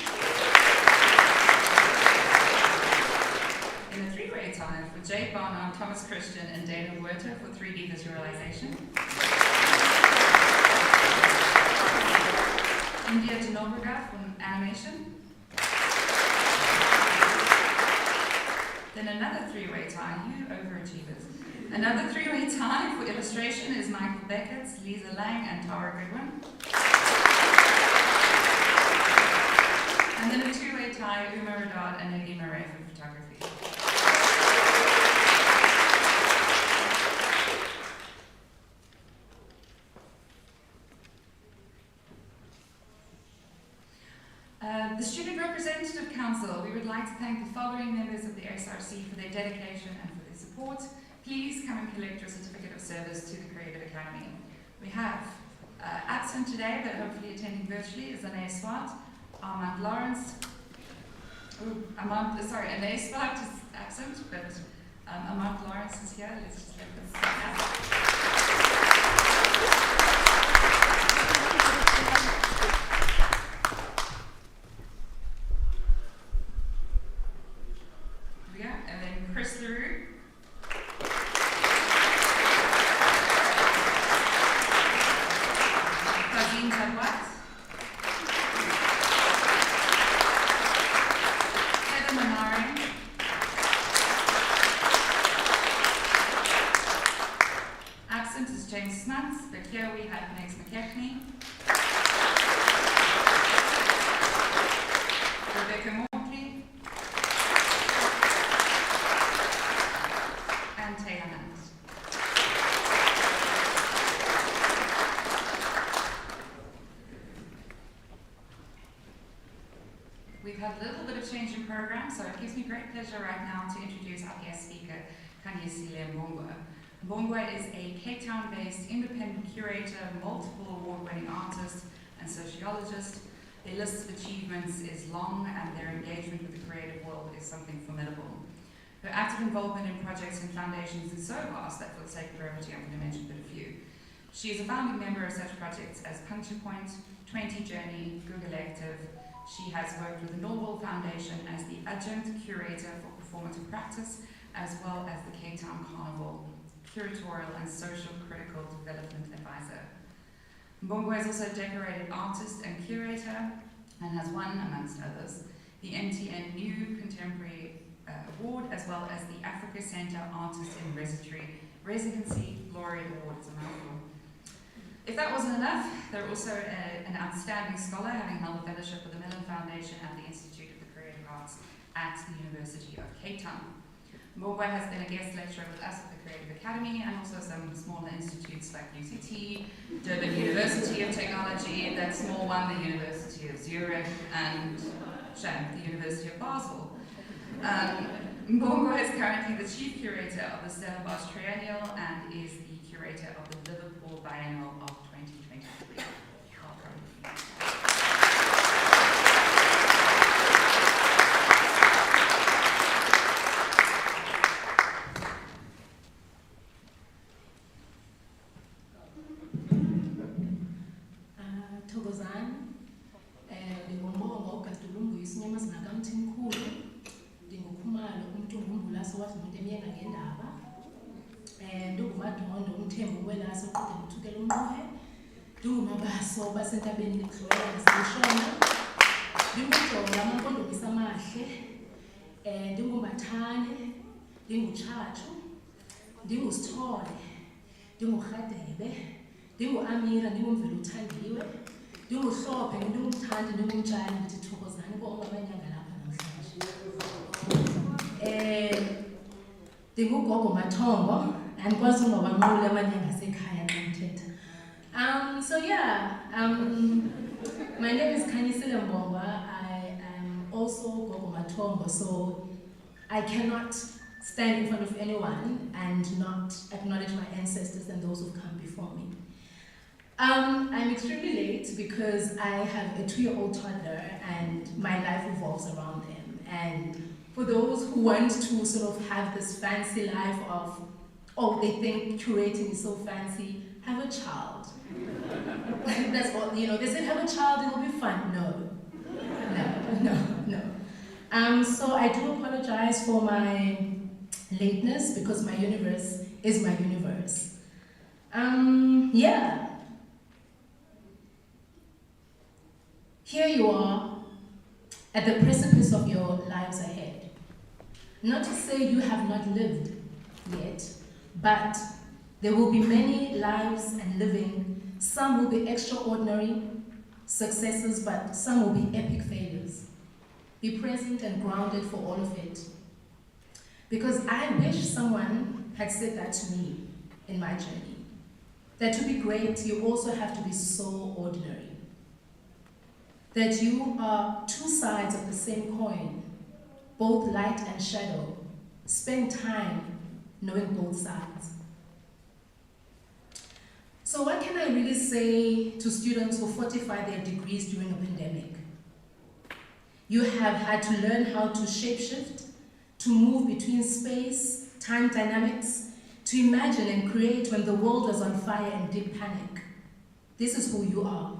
In the 3-way tie for Jade Barnard, Thomas Christian, and Dana Werter for 3D visualization. India Janolraga for animation. Then another 3-way tie, you overachievers. Another 3-way tie for illustration is Michael Beckerts, Lisa Lang, and Tara Goodwin. And then a 2-way tie, Uma Radad and Negi Murray for photography. The Student Representative Council, we would like to thank the following members of the SRC for their dedication and for their support. Please come and collect your certificate of service to the Creative Academy. We have absent today, but hopefully attending virtually, is Anaïs Swart, Armand Lawrence. Anaïs Swart is absent, but Armand Lawrence is here. Let's just let them sit down. Here we go. And then Chris LaRue. but here we have Max McKechnie, Rebecca Mortley, and Taylor Nance. We've had a little bit of change in program, so it gives me great pleasure right now to introduce our guest speaker, Kanyisile Mbongwa. Mbongwa is a Cape Town-based independent curator, multiple award-winning artist, and sociologist. Their list of achievements is long, and their engagement with the creative world is something formidable. Her active involvement in projects and foundations is so vast that for the sake of brevity, I'm going to mention but a few. She is a founding member of such projects as Puncture Point, 20 Journey, Google Elective. She has worked with the Norwell Foundation as the adjunct curator for performative practice, as well as the Cape Town Carnival, curatorial and social critical development advisor. Mbongwa is also a decorated artist and curator, and has won, amongst others, the MTN New Contemporary Award, as well as the Africa Centre Artist in Residency Laureate Award. It's a mouthful. If that wasn't enough, they're also an outstanding scholar, having held a fellowship with the Mellon Foundation at the Institute of the Creative Arts at the University of Cape Town. Mbongwa has been a guest lecturer with us at the Creative Academy and also some smaller institutes like UCT, Durban University of Technology, that small one, the University of Zurich, and the University of Basel. Mbongwa is currently the chief curator of the Stellenbosch Triennial and is the curator of the Liverpool Biennial of 2023. Welcome. Thokozani, ngingumbono ugadulungu isinyama singakamthi mkhulu, ndingukhumalo umuntu ongumbulaso wathi umuntu emyeka ngendaba. Ndingumadondo umthembu kwelaso uqede ukuthukela unqohe. Ndingumabaso basentabeni lidlola naseshona. Ndingujola amampondomise amahle. Ndingumathane, ndingutshatshu, ndingusithole, ndingurhadebe, ndingu-Amira, ndingumveli uthandiwe, ndinguhlophe, ndingumthandi, ndingumtshali, ndithi thokozani bonke abanyanga lapha namhlanje. Ndingugogo Mathongo, andikwazi ungabanqula amanyanga asekhaya xa ndithetha. My name is Kanyisile Mbongwa. I am also Gogo Mathongo, so I cannot stand in front of anyone and not acknowledge my ancestors and those who've come before me. I'm extremely late because I have a 2-year-old toddler and my life revolves around them. And for those who want to sort of have this fancy life of, oh, they think curating is so fancy, have a child. That's all, they said have a child, it'll be fun. No. So I do apologize for my lateness because my universe is my universe. Here you are at the precipice of your lives ahead. Not to say you have not lived yet, but there will be many lives and living. Some will be extraordinary successes, but some will be epic failures. Be present and grounded for all of it. Because I wish someone had said that to me in my journey. That to be great, you also have to be so ordinary. That you are two sides of the same coin, both light and shadow. Spend time knowing both sides. So what can I really say to students who fortify their degrees during a pandemic? You have had to learn how to shapeshift, to move between space, time dynamics, to imagine and create when the world was on fire and deep panic. This is who you are.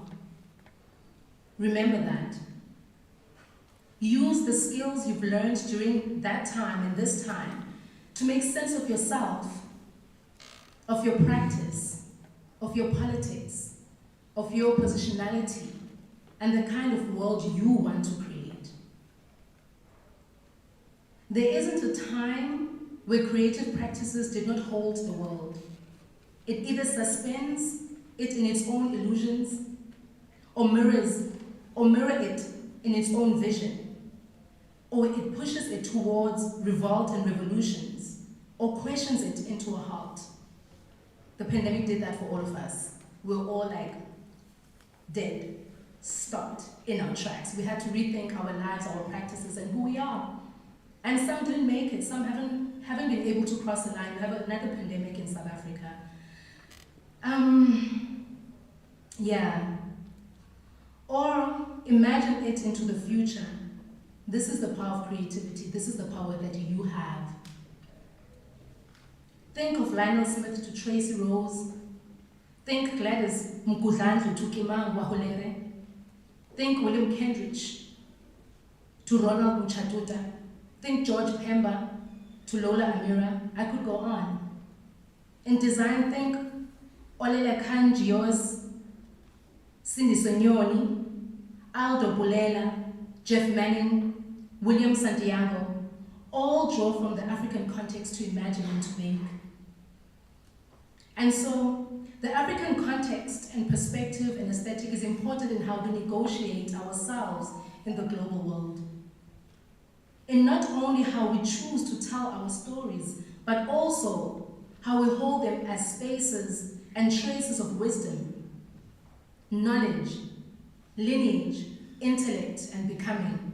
Remember that. Use the skills you've learned during that time and this time to make sense of yourself, of your practice, of your politics, of your positionality, and the kind of world you want to create. There isn't a time where creative practices did not hold the world. It either suspends it in its own illusions, or mirror it in its own vision, or it pushes it towards revolt and revolutions, or questions it into a halt. The pandemic did that for all of us. We're all like dead, stopped in our tracks. We had to rethink our lives, our practices, and who we are. And some didn't make it. Some haven't been able to cross the line. We have another pandemic in South Africa. Yeah. Or imagine it into the future. This is the power of creativity. This is the power that you have. Think of Lionel Smith to Tracy Rose. Think Gladys Mkudlandlu to Kimang Waholere. Think William Kendridge to Ronald Muchatuta. Think George Pemba to Lola Amira. I could go on. In design, think Olela Kanjios, Cindy Sonyoni, Aldo Bulela, Jeff Manning, William Santiago, all draw from the African context to imagine and to make. And so, the African context and perspective and aesthetic is important in how we negotiate ourselves in the global world. In not only how we choose to tell our stories, but also how we hold them as spaces and traces of wisdom, knowledge, lineage, intellect, and becoming.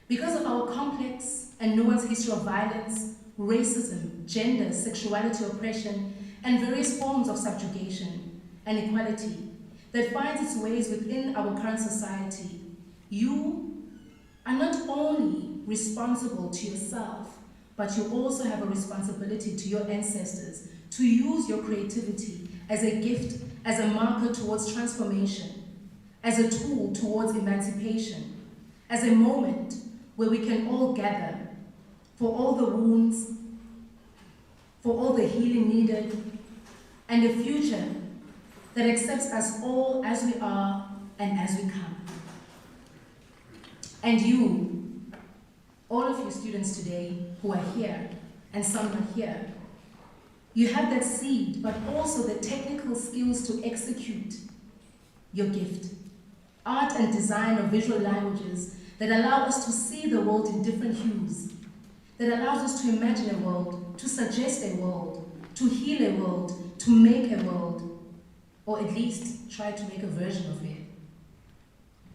Because of our complex and nuanced history of violence, racism, gender, sexuality, oppression, and various forms of subjugation and equality that finds its ways within our current society, you are not only responsible to yourself, but you also have a responsibility to your ancestors to use your creativity as a gift, as a marker towards transformation, as a tool towards emancipation, as a moment where we can all gather for all the wounds, for all the healing needed, and a future that accepts us all as we are and as we come. And you, all of you students today who are here, and some are here, you have that seed, but also the technical skills to execute your gift. Art and design of visual languages that allow us to see the world in different hues, that allows us to imagine a world, to suggest a world, to heal a world, to make a world, or at least try to make a version of it.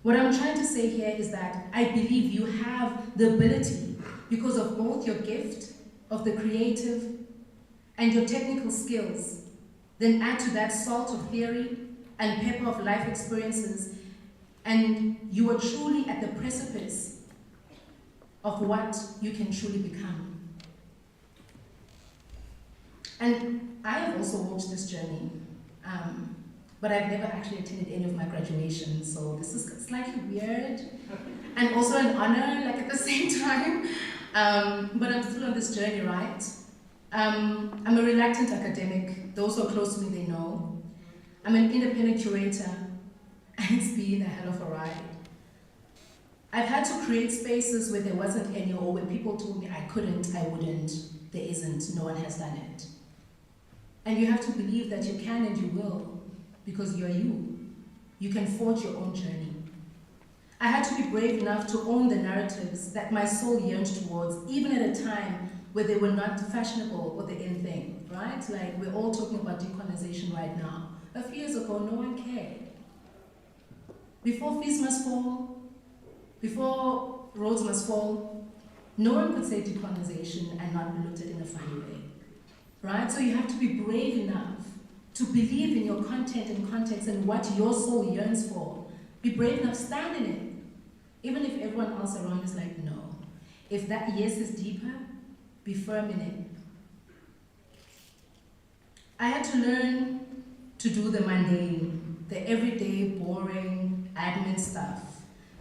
What I'm trying to say here is that I believe you have the ability, because of both your gift of the creative and your technical skills, then add to that salt of theory and pepper of life experiences, and you are truly at the precipice of what you can truly become. And I have also walked this journey, but I've never actually attended any of my graduations, so this is slightly weird, and also an honor, like at the same time, but I'm still on this journey, right? I'm a reluctant academic. Those who are close to me, they know. I'm an independent curator, and it's been a hell of a ride. I've had to create spaces where there wasn't any, or where people told me I couldn't, I wouldn't, there isn't, no one has done it. And you have to believe that you can and you will, because you're you. You can forge your own journey. I had to be brave enough to own the narratives that my soul yearned towards, even at a time where they were not fashionable or the in thing, right? Like, we're all talking about decolonization right now. A few years ago, no one cared. Before Fees Must Fall, before Roads Must Fall, no one could say decolonization and not be looked at in a funny way, right? So you have to be brave enough to believe in your content and context and what your soul yearns for. Be brave enough, stand in it, even if everyone else around is like, no. If that yes is deeper, be firm in it. I had to learn to do the mundane, the everyday, boring, admin stuff,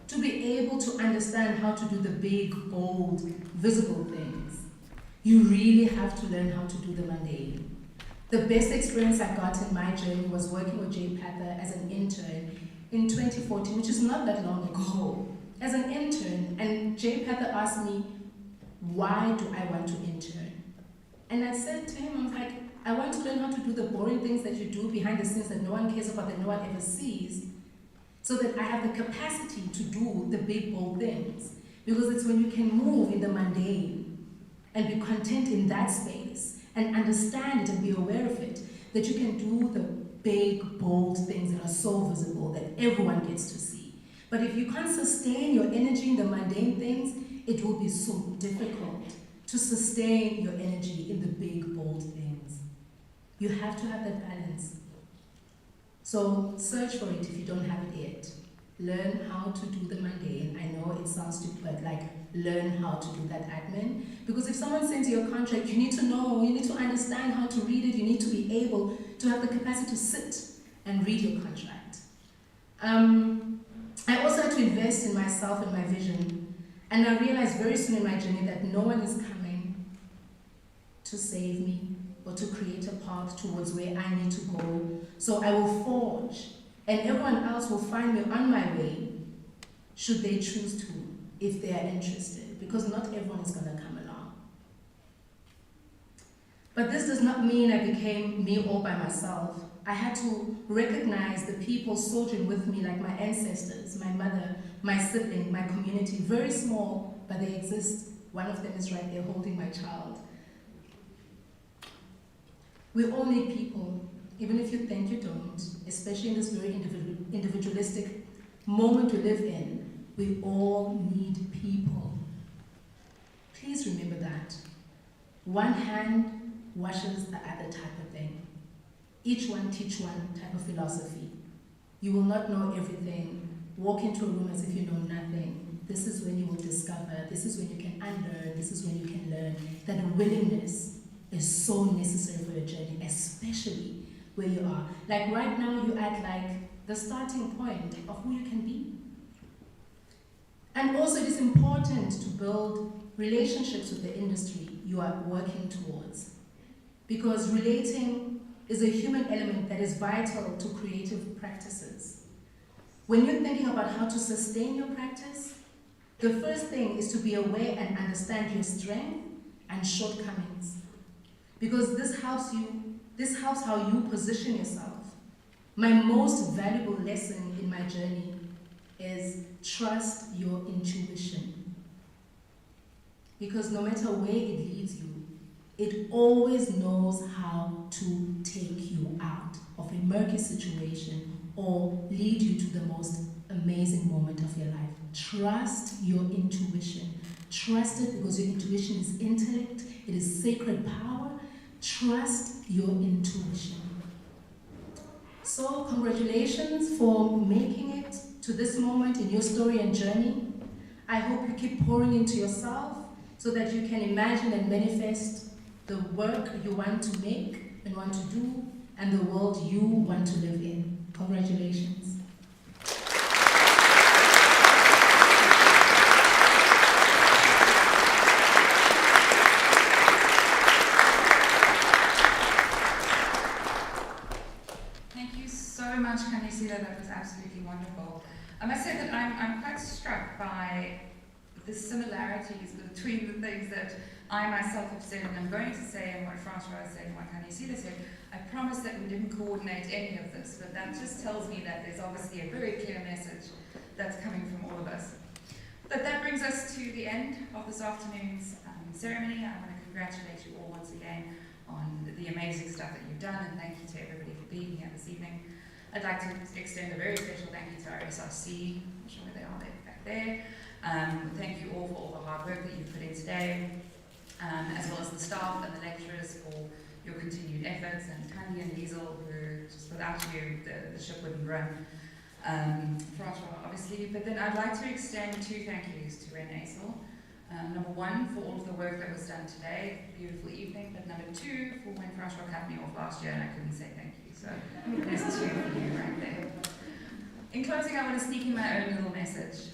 to be able to understand how to do the big, bold, visible things. You really have to learn how to do the mundane. The best experience I got in my journey was working with Jay Pather as an intern in 2014, which is not that long ago, as an intern. And Jay Pather asked me, why do I want to intern? And I said to him, I was like, I want to learn how to do the boring things that you do behind the scenes that no one cares about, that no one ever sees, so that I have the capacity to do the big, bold things. Because it's when you can move in the mundane and be content in that space and understand it and be aware of it, that you can do the big, bold things that are so visible that everyone gets to see. But if you can't sustain your energy in the mundane things, it will be so difficult to sustain your energy in the big, bold things. You have to have that balance. So search for it if you don't have it yet. Learn how to do the mundane. I know it sounds stupid, but like, learn how to do that admin. Because if someone sends you a contract, you need to know, you need to understand how to read it, you need to be able to have the capacity to sit and read your contract. I also had to invest in myself and my vision. And I realized very soon in my journey that no one is coming to save me or to create a path towards where I need to go. So I will forge, and everyone else will find me on my way, should they choose to, if they are interested, because not everyone is going to come along. But this does not mean I became me all by myself. I had to recognize the people sojourning with me, like my ancestors, my mother, my sibling, my community, very small, but they exist. One of them is right there holding my child. We all need people, even if you think you don't, especially in this very individualistic moment we live in. We all need people. Please remember that. One hand washes the other type of thing. Each one teach one type of philosophy. You will not know everything. Walk into a room as if you know nothing. This is when you will discover. This is when you can unlearn. This is when you can learn that willingness is so necessary for your journey, especially where you are. Like right now, you're at like the starting point of who you can be. And also it is important to build relationships with the industry you are working towards. Because relating is a human element that is vital to creative practices. When you're thinking about how to sustain your practice, the first thing is to be aware and understand your strength and shortcomings. Because this helps how you position yourself. My most valuable lesson in my journey is trust your intuition. Because no matter where it leads you, it always knows how to take you out of a murky situation or lead you to the most amazing moment of your life. Trust your intuition. Trust it because your intuition is intellect, it is sacred power. Trust your intuition. So congratulations for making it to this moment in your story and journey. I hope you keep pouring into yourself so that you can imagine and manifest the work you want to make and want to do, and the world you want to live in. Congratulations. Thank you so much, Kanisila. That was absolutely wonderful. I must say that I'm quite struck by the similarities between the things that I myself have said and I'm going to say, and what Francois said and what Kanisila said. I promise that we didn't coordinate any of this, but that just tells me that there's obviously a very clear message that's coming from all of us. But that brings us to the end of this afternoon's ceremony. I want to congratulate you all once again on the amazing stuff that you've done, and thank you to everybody for being here this evening. I'd like to extend a very special thank you to our SRC. I'm sure they are back there. Thank you all for all the hard work that you've put in today, as well as the staff and the lecturers for your continued efforts, and Kandi and Liesel, who just without you the ship wouldn't run. Francois, obviously, but then I'd like to extend two thank yous to Ren Aisel. Number one, for all of the work that was done today, beautiful evening, but number two, for when Francois cut me off last year and I couldn't say thank you, so there's two for you right there. In closing, I want to sneak in my own little message.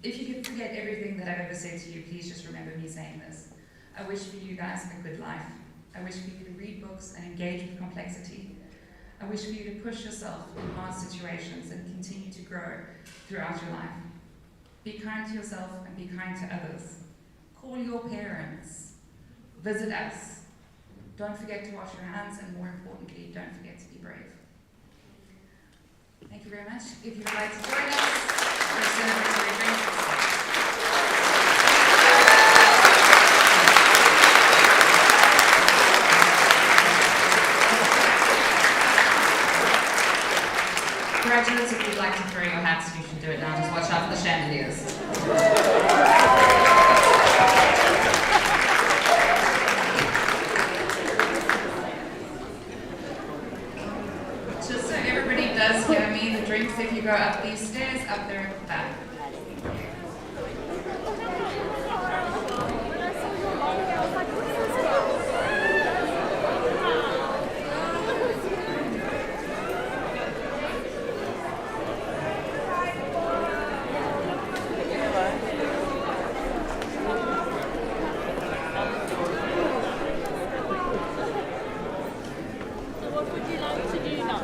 If you could forget everything that I've ever said to you, please just remember me saying this. I wish for you guys a good life. I wish for you to read books and engage with complexity. I wish for you to push yourself in hard situations and continue to grow throughout your life. Be kind to yourself and be kind to others. Call your parents. Visit us. Don't forget to wash your hands, and more importantly, don't forget to be brave. Thank you very much. If you would like to join us for a celebratory drink. Graduates, if you'd like to throw your hats, you should do it now. Just watch out for the chandeliers. Just so everybody does hear me, the drinks, if you go up these stairs, up there at the back. What do you want to do now?